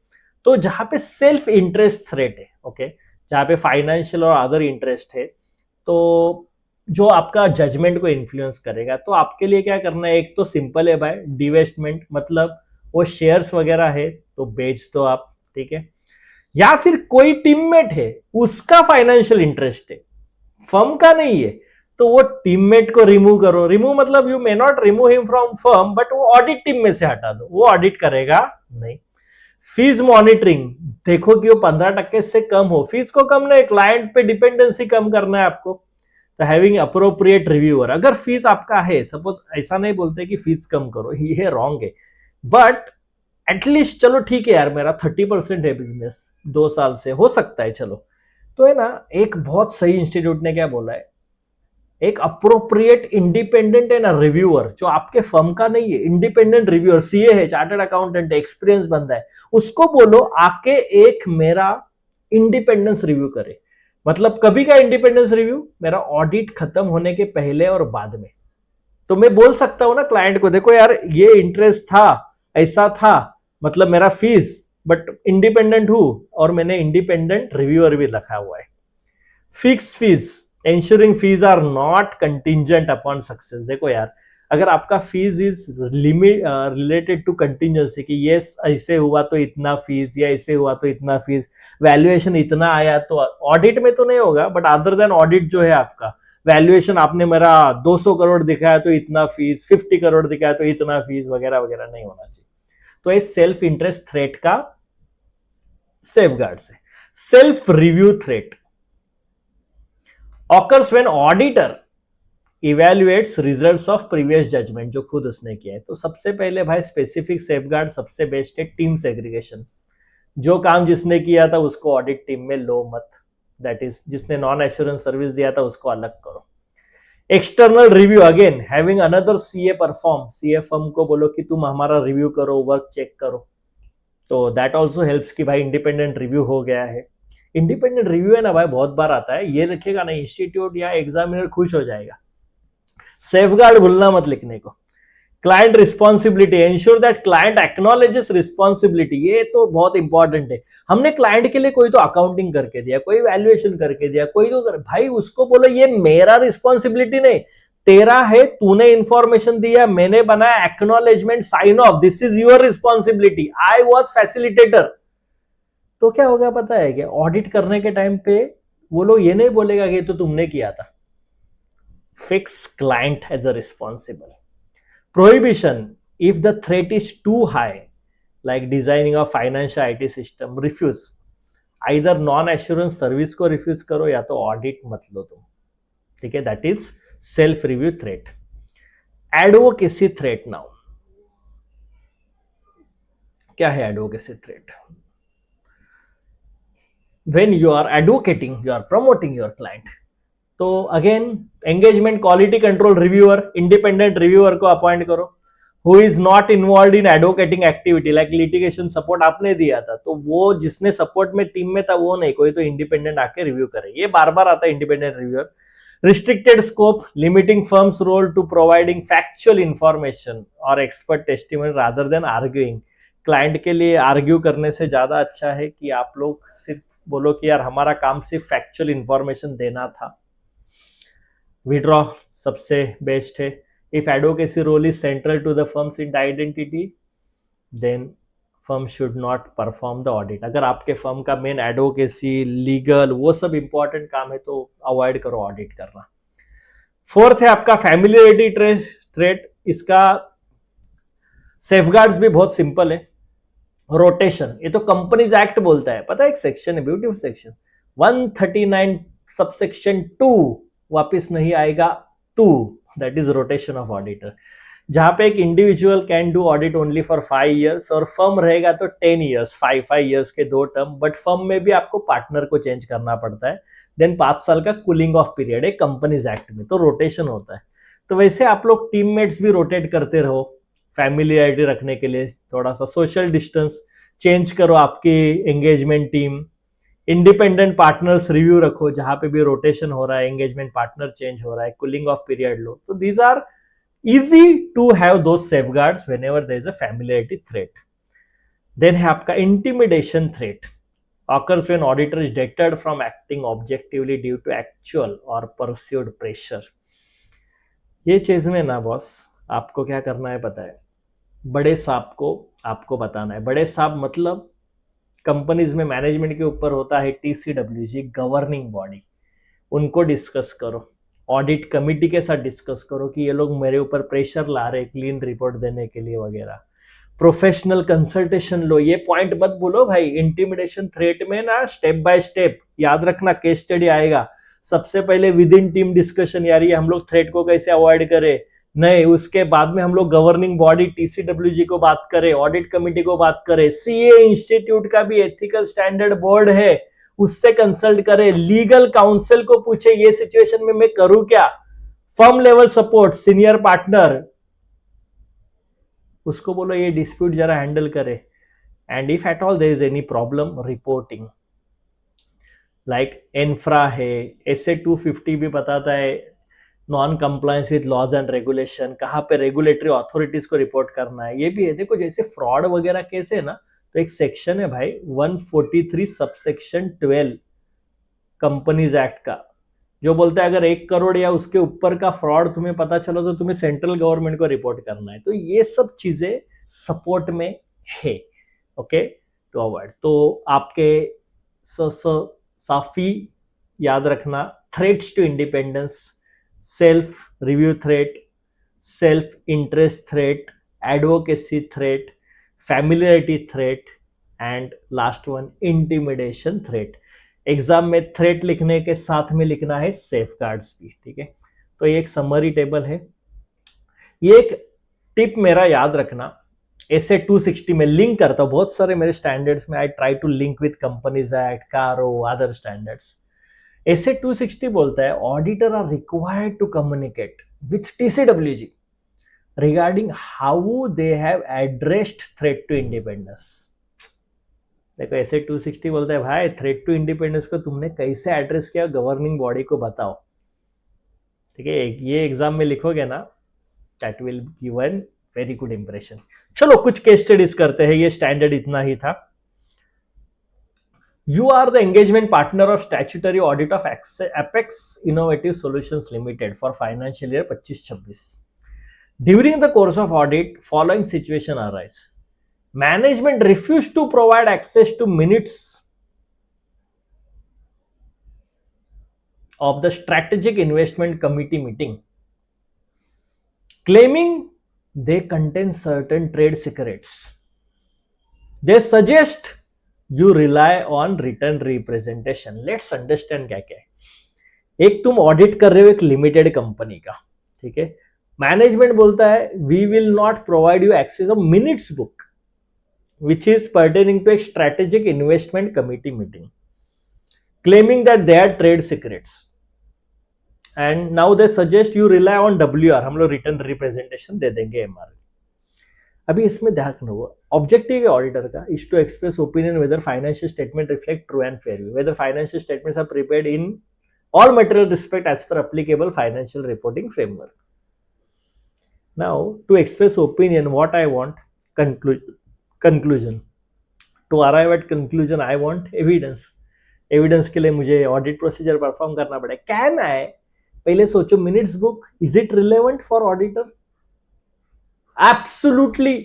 तो जहां पे सेल्फ इंटरेस्ट थ्रेट है, ओके, जहां पे फाइनेंशियल और अदर इंटरेस्ट है, तो जो आपका जजमेंट को इन्फ्लुएंस करेगा, तो आपके लिए क्या करना है? एक तो सिंपल है भाई, डिवेस्टमेंट, मतलब वो शेयर्स वगैरह है तो बेच दो आप। ठीक है, या फिर कोई टीममेट है उसका फाइनेंशियल इंटरेस्ट है, फर्म का नहीं है, तो वो टीममेट को रिमूव करो। रिमूव मतलब you may not remove him from firm, but वो ऑडिट टीम में से हटा दो, वो ऑडिट करेगा नहीं। फीस मॉनिटरिंग, देखो कि वो 15% से कम हो। फीस को कम नहीं, क्लाइंट पे डिपेंडेंसी कम करना है आपको। तो हैविंग अप्रोप्रिएट रिव्यूअर, अगर फीस आपका है, सपोज ऐसा नहीं बोलते कि फीस कम करो, ये रॉन्ग है, बट एटलीस्ट चलो ठीक है यार, मेरा 30% है बिजनेस 2 साल से, हो सकता है, चलो। तो है ना, एक बहुत सही इंस्टीट्यूट ने क्या बोला है, एक अप्रोप्रिएट इंडिपेंडेंट है ना रिव्यूअर, जो आपके फर्म का नहीं है, इंडिपेंडेंट रिव्यूअर, सीए है, चार्टर्ड अकाउंटेंट, एक्सपीरियंस बंदा है, उसको बोलो आके एक मेरा इंडिपेंडेंस रिव्यू करे। मतलब कभी का इंडिपेंडेंस रिव्यू, मेरा ऑडिट खत्म होने के पहले और बाद में। तो मैं बोल सकता हूं ना क्लाइंट को, देखो यार ये इंटरेस्ट था, ऐसा था, मतलब मेरा फीस, बट इंडिपेंडेंट हूं, और मैंने इंडिपेंडेंट रिव्यूअर भी रखा हुआ है। Fix fees, ensuring fees are not contingent upon success। देखो यार, अगर आपका fees is limit related to contingency, कि ये ऐसे हुआ तो इतना फीस, या ऐसे हुआ तो इतना फीस, वैल्यूएशन इतना आया तो, ऑडिट में तो नहीं होगा, बट अदर देन ऑडिट जो है आपका, वैल्यूएशन आपने मेरा 200 करोड़ दिखाया तो इतना फीस, 50 करोड़ दिखाया तो इतना फीस, वगैरह वगैरह नहीं होना चाहिए। तो ये सेल्फ इंटरेस्ट थ्रेट का सेफगार्ड है। Self review threat occurs when auditor evaluates results of previous judgment, जो खुद उसने किया है। तो सबसे पहले भाई स्पेसिफिक सेफगार्ड सबसे बेस्ट है टीम सेग्रीगेशन। जो काम जिसने किया था उसको ऑडिट टीम में लो मत, दैट इज जिसने नॉन एश्योरेंस सर्विस दिया था उसको अलग करो। External review, again having another CA perform, CA firm को बोलो कि तुम हमारा रिव्यू करो, वर्क चेक करो, तो दैट ऑल्सो हेल्प्स कि भाई इंडिपेंडेंट रिव्यू हो गया है। इंडिपेंडेंट रिव्यू है ना भाई, बहुत बार आता है, ये लिखेगा ना इंस्टीट्यूट या एग्जामिनर खुश हो जाएगा। सेफगार्ड भूलना मत लिखने को। Client responsibility, ensure that client acknowledges responsibility, ये तो बहुत इंपॉर्टेंट है। हमने क्लाइंट के लिए कोई तो अकाउंटिंग करके दिया, कोई वैल्यूएशन करके दिया, कोई तो भाई उसको बोलो ये मेरा रिस्पॉन्सिबिलिटी नहीं, तेरा है, तूने इंफॉर्मेशन दिया, मैंने बनाया, acknowledgement, sign off, this is your responsibility, I was facilitator. तो क्या होगा पता है क्या, ऑडिट करने के टाइम पे वो लोग ये नहीं बोलेगा कि तो तुमने किया था। Fix client as a responsible. Prohibition, if the threat is too high, like designing of financial IT system, refuse, either non assurance service को रिफ्यूज करो या तो ऑडिट मत लो तुम, ठीक है, that is self review threat. Advocacy threat, now क्या है advocacy threat? when you are advocating, you are promoting your client, तो again engagement quality control reviewer, independent reviewer को अपॉइंट करो, who is not involve in advocating activity, like litigation support आपने दिया था तो वो जिसने सपोर्ट में टीम में था वो नहीं, कोई तो इंडिपेंडेंट आके रिव्यू करे, ये बार बार आता है independent reviewer. Restricted scope, limiting firms role to providing factual information और expert testimony rather than arguing. Client के लिए आर्ग्यू करने से ज्यादा अच्छा है कि आप लोग सिर्फ बोलो कि यार हमारा काम सिर्फ फैक्चुअल इंफॉर्मेशन देना था। विड्रॉ सबसे बेस्ट है। If advocacy role is central to the firm's in identity, then firm should not perform the audit. अगर आपके फर्म का मेन एडवोकेसी, लीगल, वो सब इंपॉर्टेंट काम है तो अवॉइड करो ऑडिट करना। फोर्थ है आपका फैमिलियरिटी थ्रेट, इसका सेफगार्ड्स भी बहुत सिंपल है। रोटेशन, ये तो कंपनीज एक्ट बोलता है, पता है एक सेक्शन है, ब्यूटीफुल सेक्शन 139 सबसेक्शन 2, वापस नहीं आएगा two, that is rotation of auditor, जहां पे एक individual can do audit only for 5 years और फर्म रहेगा तो 10 years, 5 years के 2 टर्म, बट फर्म में भी आपको पार्टनर को चेंज करना पड़ता है, देन 5 साल का कूलिंग ऑफ पीरियड है कंपनीज एक्ट में, तो रोटेशन होता है। तो वैसे आप लोग टीममेट्स भी रोटेट करते रहो, फैमिलियरिटी रखने के लिए, थोड़ा सा सोशल डिस्टेंस चेंज करो आपकी engagement team, independent partners review रखो, जहां पे भी रोटेशन हो रहा है, एंगेजमेंट पार्टनर चेंज हो रहा है, कूलिंग ऑफ पीरियड लो, तो these are easy to have those safeguards whenever there is a familiarity threat. Then है आपका intimidation threat, occurs when auditor is deterred from acting objectively due to actual or perceived pressure। ये चीज में ना boss आपको क्या करना है पता है, बड़े साहब को आपको बताना है। बड़े साहब मतलब कंपनीज में मैनेजमेंट के ऊपर होता है TCWG, गवर्निंग बॉडी, उनको डिस्कस करो, ऑडिट कमिटी के साथ डिस्कस करो कि ये लोग मेरे ऊपर प्रेशर ला रहे क्लीन रिपोर्ट देने के लिए वगैरह, प्रोफेशनल कंसल्टेशन लो। ये पॉइंट मत बोलो भाई, इंटिमिडेशन थ्रेट में ना स्टेप बाय स्टेप याद रखना, केस स्टडी आएगा, सबसे पहले विद इन टीम डिस्कशन, यार ये हम लोग थ्रेट को कैसे अवॉइड करें, नहीं उसके बाद में हम लोग गवर्निंग बॉडी टीसीडब्ल्यूजी को बात करें, ऑडिट कमेटी को बात करें, सीए इंस्टीट्यूट का भी एथिकल स्टैंडर्ड बोर्ड है उससे कंसल्ट करें, लीगल काउंसिल को पूछे ये सिचुएशन में मैं करूं क्या, firm level support, senior partner उसको बोलो ये डिस्प्यूट जरा हैंडल करे, and if at all there is any problem reporting, like infra है, एसए 250 भी बताता है non compliance with laws and regulation, कहाँ पे रेगुलेटरी अथॉरिटीज को रिपोर्ट करना है, ये भी है। देखो जैसे फ्रॉड वगैरह केस है ना, तो एक सेक्शन है भाई 143 सबसेक्शन 12 कंपनीज एक्ट का, जो बोलता है अगर 1 करोड़ या उसके ऊपर का फ्रॉड तुम्हें पता चलो तो तुम्हें सेंट्रल गवर्नमेंट को रिपोर्ट करना है। तो ये सब चीजें सपोर्ट में है, ओके, टू अवॉइड। तो आपके साफी याद रखना, threats to independence, self review threat, self interest threat, advocacy threat, familiarity threat, and last one intimidation threat. Exam में थ्रेट लिखने के साथ में लिखना है सेफ गार्ड्स भी, ठीक है। तो ये एक समरी टेबल है। ये एक टिप मेरा याद रखना, एसए 260 में लिंक करता हूं बहुत सारे मेरे स्टैंडर्ड्स में, I try to link with companies act, CARO, other standards. SA 260 बोलता है auditor are required to communicate with TCWG regarding how they have addressed threat to independence. देखो एसए 260 बोलता है भाई थ्रेट टू इंडिपेंडेंस को तुमने कैसे एड्रेस किया, गवर्निंग बॉडी को बताओ, ठीक है। ये एग्जाम में लिखोगे ना, that will give an very good impression. चलो कुछ केस स्टडीज करते हैं, ये स्टैंडर्ड इतना ही था। You are the engagement partner of statutory audit of Apex Innovative Solutions Limited for financial year 25-26. During the course of audit, following situation arise. Management refused to provide access to minutes of the Strategic Investment Committee meeting, claiming they contain certain trade secrets. They suggest you rely on written representation. Let's understand क्या क्या है। एक तुम audit कर रहे हो एक limited company का, ठीक है, मैनेजमेंट बोलता है we will not provide you access of minutes book which is pertaining to a strategic investment committee meeting, claiming that they are trade secrets, and now they suggest you rely on WR, हम लोग written representation दे देंगे MR। अभी इसमें ध्यान रखना, objective auditor का is to express opinion whether financial statement reflect true and fair view, whether financial statements are prepared in all material respect as per applicable financial reporting framework. Now to express opinion what I want, conclusion, to arrive at conclusion I want evidence के लिए मुझे audit procedure perform करना पड़ेगा। Can I, पहले सोचो minutes book is it relevant for auditor? Absolutely,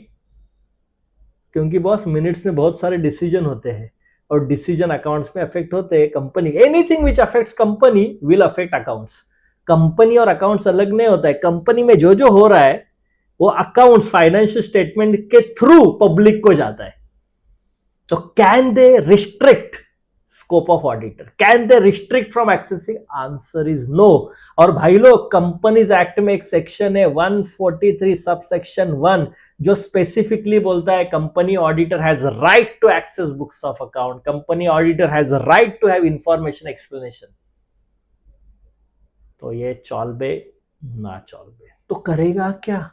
क्योंकि boss minutes में बहुत सारे डिसीजन होते हैं और डिसीजन अकाउंट्स में अफेक्ट होते हैं company, anything which affects company will affect accounts. Company और अकाउंट्स अलग नहीं होता है, कंपनी में जो जो हो रहा है वो अकाउंट्स फाइनेंशियल स्टेटमेंट के थ्रू पब्लिक को जाता है। तो can they restrict scope of auditor, can they restrict from accessing? Answer is no. और भाई लोग कंपनीज एक्ट में एक सेक्शन है 143 सब सेक्शन 1 जो स्पेसिफिकली बोलता है company auditor has right to access books of account, company auditor has right to have information explanation. तो ये चौलबे ना चौलबे, तो करेगा क्या?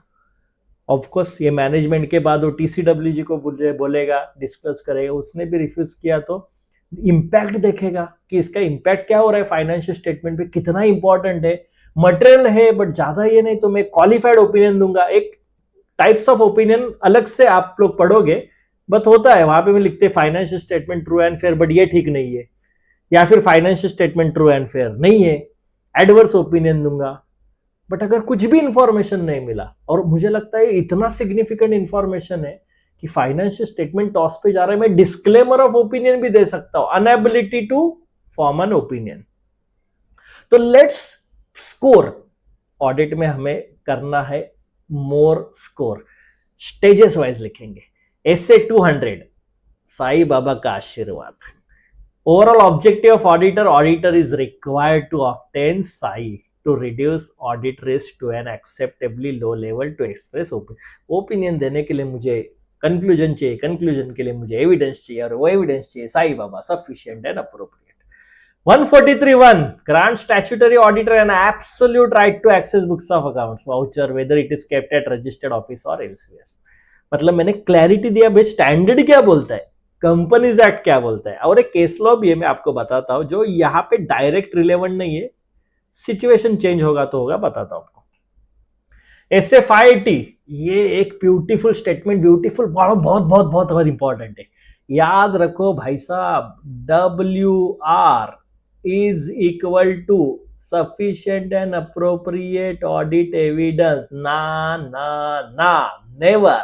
ऑफकोर्स ये मैनेजमेंट के बाद वो टीसीडब्ल्यूजी को बोलेगा, डिस्कस करेगा, उसने भी रिफ्यूज किया तो इंपैक्ट देखेगा कि इसका इंपैक्ट क्या हो रहा है फाइनेंशियल स्टेटमेंट पे, कितना इंपॉर्टेंट है, मटेरियल है बट ज्यादा ये नहीं तो मैं क्वालिफाइड ओपिनियन दूंगा। एक टाइप्स ऑफ ओपिनियन अलग से आप लोग पढ़ोगे, बट होता है वहां पे मैं लिखते financial statement true and fair but ये ठीक नहीं है, या फिर financial statement true and fair नहीं है, एडवर्स ओपिनियन दूंगा। बट अगर कुछ भी इंफॉर्मेशन नहीं मिला, और मुझे लगता है इतना सिग्निफिकेंट इंफॉर्मेशन है कि फाइनेंशियल स्टेटमेंट टॉस पे जा रहा है, मैं डिस्क्लेमर ऑफ ओपिनियन भी दे सकता हूं, अनएबिलिटी टू फॉर्म एन ओपिनियन। तो लेट्स स्कोर, ऑडिट में हमें करना है मोर स्कोर, स्टेजेस वाइज लिखेंगे। एसए 200 साई बाबा का आशीर्वाद, Overall objective of auditor is required to obtain SAI to reduce audit risk to an acceptably low level to express opinion देने के लिए मुझे कंक्लूजन चाहिए, कंक्लूजन के लिए मुझे एविडेंस चाहिए, और वो एविडेंस चाहिए Sai Baba sufficient and appropriate. 143.1 grants statutory auditor an absolute right to access books of accounts voucher whether it is kept at registered office or elsewhere. मतलब मैंने क्लैरिटी दिया भाई स्टैंडर्ड क्या बोलता है, कंपनीज एक्ट क्या बोलता है, और एक केस लॉ भी है मैं आपको बताता हूं जो यहाँ पे डायरेक्ट रिलेवेंट नहीं है, सिचुएशन चेंज होगा तो होगा, बताता हूं आपको. SFIT ये एक ब्यूटीफुल स्टेटमेंट, ब्यूटीफुल बहुत बहुत बहुत बहुत बहुत इंपॉर्टेंट है, याद रखो भाई साहब. WR is equal to sufficient and appropriate audit evidence. Never.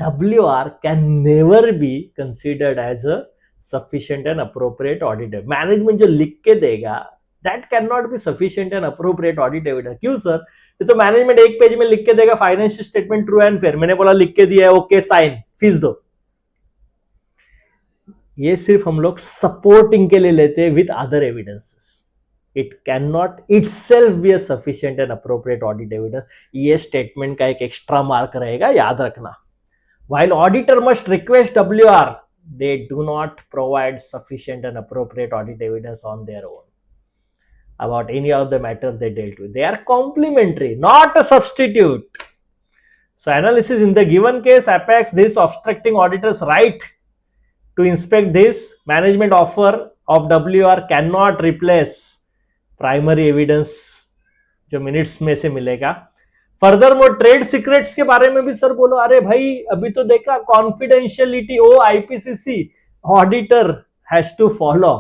WR can never be considered as a sufficient and appropriate audit. Management जो लिख के देगा that cannot be sufficient and appropriate audit evidence. क्यों सर? तो management एक page में लिख के देगा financial statement true and fair, मैंने बोला लिख के दिया है, ओके साइन, फीस दो. ये सिर्फ हम लोग सपोर्टिंग के लिए लेते हैं with other evidences. It can not it self be a sufficient and appropriate audit evidence. ये स्टेटमेंट का एक एक्स्ट्रा मार्क रहेगा, याद रखना. While auditor must request WR, they do not provide sufficient and appropriate audit evidence on their own about any of the matter they dealt with. They are complementary, not a substitute. So analysis in the given case affects this obstructing auditor's right to inspect this. Management offer of WR cannot replace primary evidence जो minutes में से मिलेगा. Furthermore trade secrets के बारे में भी sir बोलो. अरे भाई अभी तो देखा कॉन्फिडेंशियलिटी, ओ IPCC auditor has to follow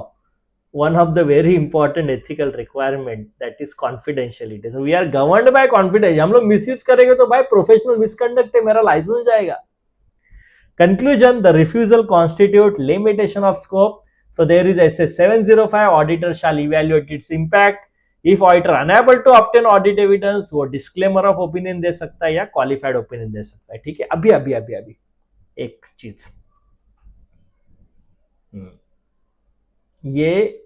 one of the very important ethical requirement, that is confidentiality. So we are governed by confidence. हम लोग मिसयूज करेंगे तो भाई प्रोफेशनल मिसकंडक्ट है, मेरा लाइसेंस जाएगा. Conclusion, the refusal constitute limitation of scope. So there is SA 705, auditor shall evaluate its impact. If auditor unable to obtain audit evidence, वो disclaimer of opinion दे सकता है या qualified opinion दे सकता है. ठीक है, अभी एक चीज ये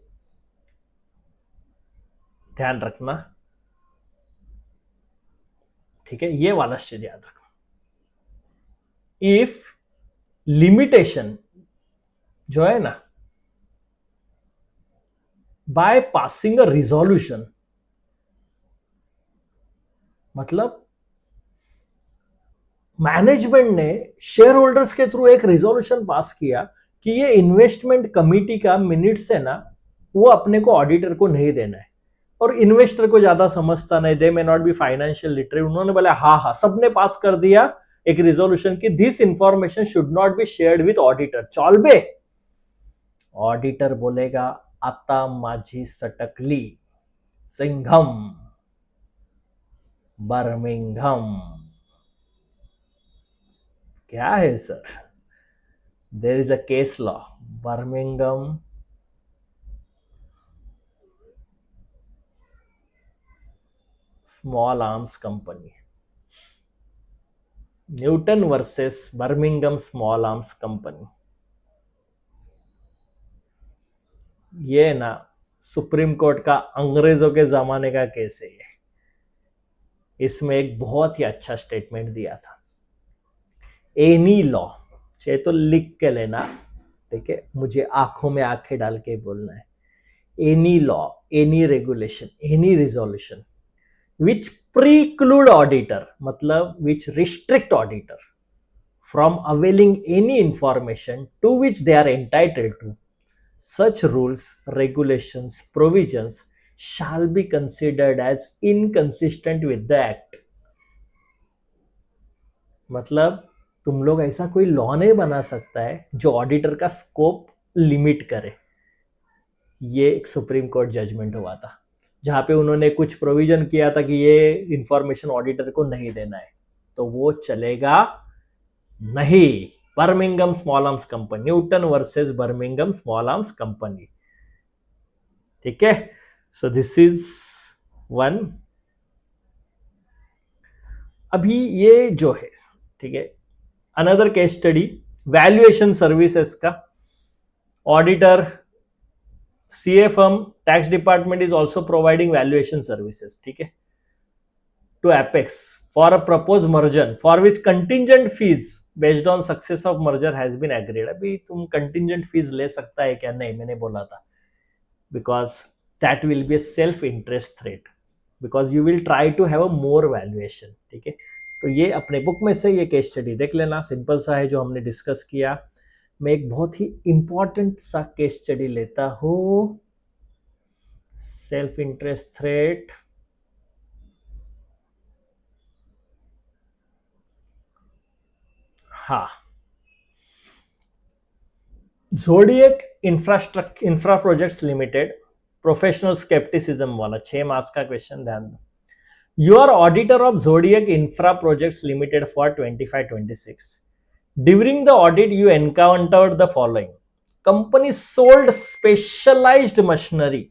ध्यान रखना, ठीक है, ये वाला चीज याद रखना. इफ लिमिटेशन जो है ना बाय पासिंग अ रिजोल्यूशन, मतलब मैनेजमेंट ने शेयर होल्डर्स के थ्रू एक रिजोल्यूशन पास किया कि ये इन्वेस्टमेंट कमिटी का मिनट्स है ना, वो अपने को ऑडिटर को नहीं देना है, और इन्वेस्टर को ज्यादा समझता नहीं, they may not be financial literate. उन्होंने बोला हाँ सबने पास कर दिया एक रिजोल्यूशन की this information should not be shared with auditor. चॉलबे ऑडिटर बोलेगा आता माझी सटकली, सिंघम बर्मिंघम. क्या है sir? There is a case law, Birmingham small arms company, Newton versus Birmingham small arms company. ये ना सुप्रीम कोर्ट का अंग्रेजों के जमाने का केस है. इसमें एक बहुत ही अच्छा स्टेटमेंट दिया था. एनी लॉ, चाहे तो लिख के लेना, ठीक है, मुझे आंखों में आंखें डाल के बोलना है. Any law, any regulation, any resolution which preclude auditor, मतलब which restrict auditor from availing any information to which they are entitled to, such rules, regulations, provisions shall be considered as inconsistent with the act. मतलब तुम लोग ऐसा कोई law नहीं बना सकता है जो ऑडिटर का स्कोप लिमिट करे. ये एक सुप्रीम कोर्ट जजमेंट हुआ था जहां पे उन्होंने कुछ प्रोविजन किया था कि ये इंफॉर्मेशन ऑडिटर को नहीं देना है, तो वो चलेगा नहीं. Birmingham small arms company, Newton versus Birmingham small arms company. ठीक है, सो दिस इज वन. अभी ये जो है, ठीक है, another case study valuation services का. Auditor CA firm, tax department is also providing valuation services, ठीक है, to Apex for a proposed merger for which contingent fees based on success of merger has been agreed. अभी तुम contingent fees ले सकता है क्या? नहीं, मैंने बोला था, because that will be a self interest threat because you will try to have a more valuation. ठीक है, तो ये अपने बुक में से ये केस स्टडी देख लेना, सिंपल सा है जो हमने डिस्कस किया. मैं एक बहुत ही इंपॉर्टेंट सा केस स्टडी लेता हूं, सेल्फ इंटरेस्ट थ्रेट. हाँ, Zodiac infra projects limited, professional scepticism वाला 6 मार्क्स का क्वेश्चन, ध्यान दो. You are auditor of Zodiac infra projects limited for 25-26. During the audit you encountered the following. Company sold specialised machinery.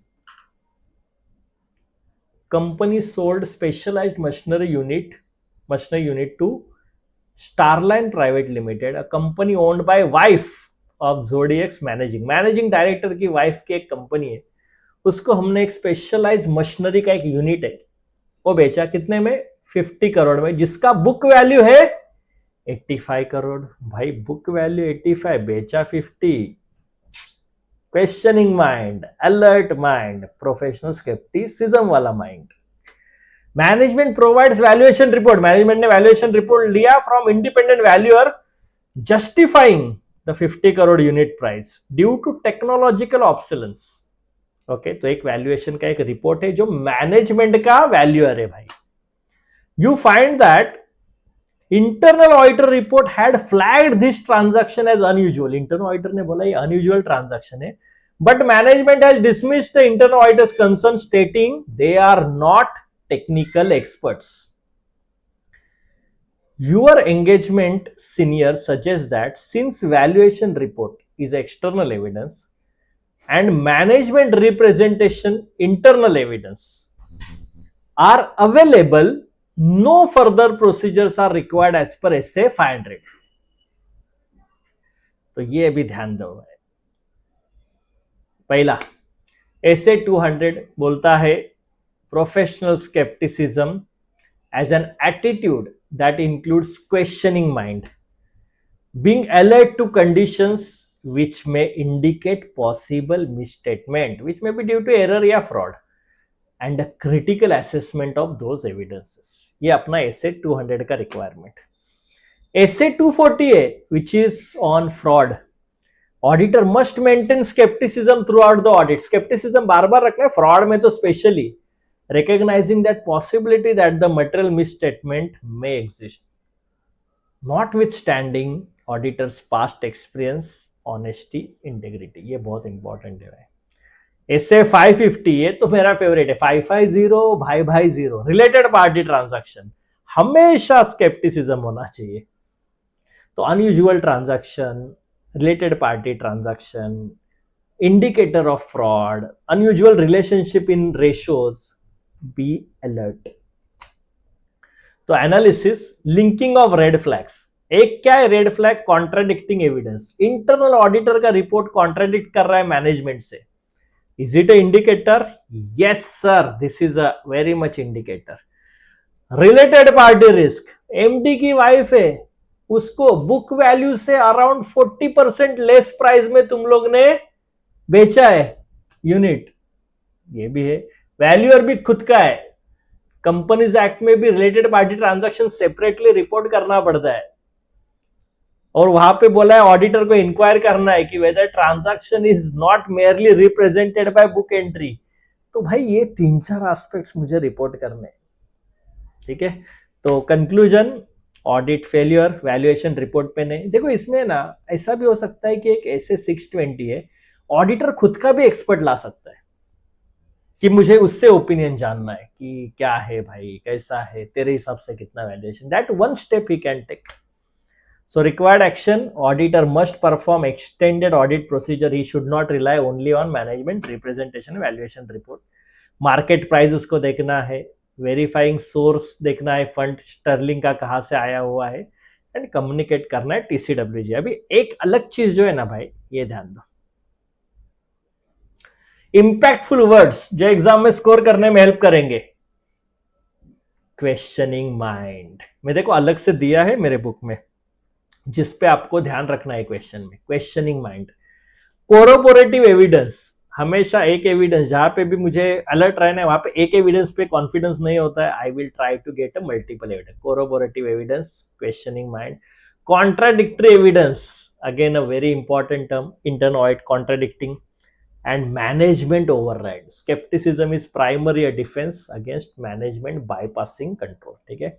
Company sold specialized machinery unit to Starline Private Limited, a company owned by wife of Zodiac's managing director की wife की एक company है, उसको हमने एक specialise machinery का एक unit है वो बेचा. कितने में? 50 करोड़ में, जिसका बुक वैल्यू है 85 करोड़. भाई बुक वैल्यू 85, बेचा 50. Questioning mind, alert mind, professional scepticism वाला mind. Management provides valuation report. Management ने वैल्यूएशन रिपोर्ट लिया from independent valuer justifying the 50 crore unit price due to technological obsolescence. Okay, तो एक वैल्यूएशन का एक रिपोर्ट है जो मैनेजमेंट का वैल्यूअर है भाई. You find that internal auditor report had flagged this transaction as unusual. Internal auditor ने बोला ये अनयूजुअल ट्रांजैक्शन है, but management has dismissed the internal auditors concern stating they are not technical experts. Your engagement senior suggests that since valuation report is external evidence and management representation internal evidence are available, no further procedures are required as per SA 500. तो ये भी ध्यान दो. पहला SA 200 बोलता है professional skepticism as an attitude that includes questioning mind, being alert to conditions which may indicate possible misstatement, which may be due to error या fraud, and a critical assessment of those evidences. ये अपना SA 200 का requirement. SA 240 है, which is on fraud. Auditor must maintain skepticism throughout the audit. Skepticism बार बार रखना है, fraud में तो specially. Recognizing that possibility that the material misstatement may exist, notwithstanding auditor's past experience, honesty, integrity. ये बहुत important है. SA 550, ये तो मेरा फेवरेट है. 550 भाई 0 रिलेटेड पार्टी ट्रांजैक्शन, हमेशा स्केप्टिसिज्म होना चाहिए. तो unusual transaction, related party transaction, indicator of fraud, unusual relationship in ratios, be alert. तो analysis, linking of red flags. एक क्या है red flag? Contradicting evidence. Internal auditor का रिपोर्ट कॉन्ट्राडिक्ट कर रहा है मैनेजमेंट से. Is it a indicator? Yes sir, this is a very much indicator. Related party risk. MD की वाइफ है, उसको बुक वैल्यू से अराउंड 40% लेस प्राइस में तुम लोग ने बेचा है यूनिट. ये भी है. वैल्यूअर भी खुद का है. कंपनीज एक्ट में भी related party transaction separately report करना पड़ता है, और वहां पे बोला है ऑडिटर को इंक्वायर करना है कि whether transaction is not merely represented by book entry. तो भाई ये 3-4 एस्पेक्ट्स मुझे रिपोर्ट करने. ठीक है, तो conclusion, audit failure valuation report पे नहीं. देखो इसमें ना ऐसा भी हो सकता है कि एक ऐसे 620 है, ऑडिटर खुद का भी एक्सपर्ट ला सकता है कि मुझे उससे ओपिनियन जानना है कि क्या है भाई, कैसा है, तेरे हिसाब से कितना valuation. That one step he can take. So required action, auditor must perform extended audit procedure. He should not rely only on management representation valuation report. Market price उसको देखना है, वेरीफाइंग सोर्स देखना है, फंड स्टर्लिंग का कहाँ से आया हुआ है, एंड कम्युनिकेट करना है TCWG. अभी एक अलग चीज जो है ना भाई, ये ध्यान दो. इंपैक्टफुल वर्ड्स जो एग्जाम में स्कोर करने में हेल्प करेंगे। क्वेश्चनिंग माइंड मैं देखो अलग से दिया है मेरे बुक में, जिस पे आपको ध्यान रखना है क्वेश्चन में, क्वेश्चनिंग माइंड। कोरोबोरेटिव एविडेंस, हमेशा एक एविडेंस, जहां पे भी मुझे अलर्ट रहना है वहां पे एक एविडेंस पे कॉन्फिडेंस नहीं होता है, I will try to get a multiple evidence. Corroborative evidence, questioning mind. Contradictory evidence, again a very important term, internally contradicting. and management override. Skepticism is primary a defense against management bypassing control. ठीक है,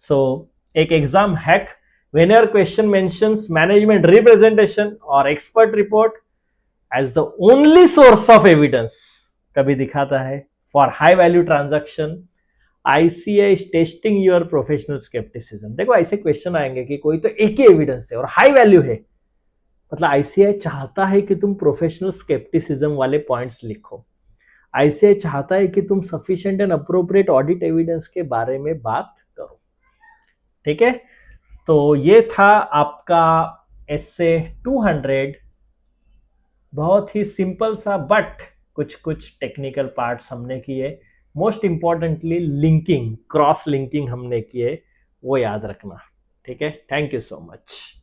so एक exam hack, whenever question mentions management representation or expert report as the only source of evidence, कभी दिखाता है for high value transaction, ICAI is testing your professional skepticism। देखो ऐसे question आएंगे कि कोई तो एक ही एविडेंस है और हाई वैल्यू है, मतलब आईसीआई चाहता है कि तुम प्रोफेशनल स्केप्टिसिज्म वाले पॉइंट्स लिखो। आईसीआई चाहता है कि तुम sufficient and appropriate audit evidence के बारे में बात करो। ठीक है, तो ये था आपका एसए 200, बहुत ही सिंपल सा, बट कुछ कुछ टेक्निकल पार्ट्स हमने किए। Most importantly linking, cross linking हमने किए, वो याद रखना। ठीक है, थैंक यू सो मच।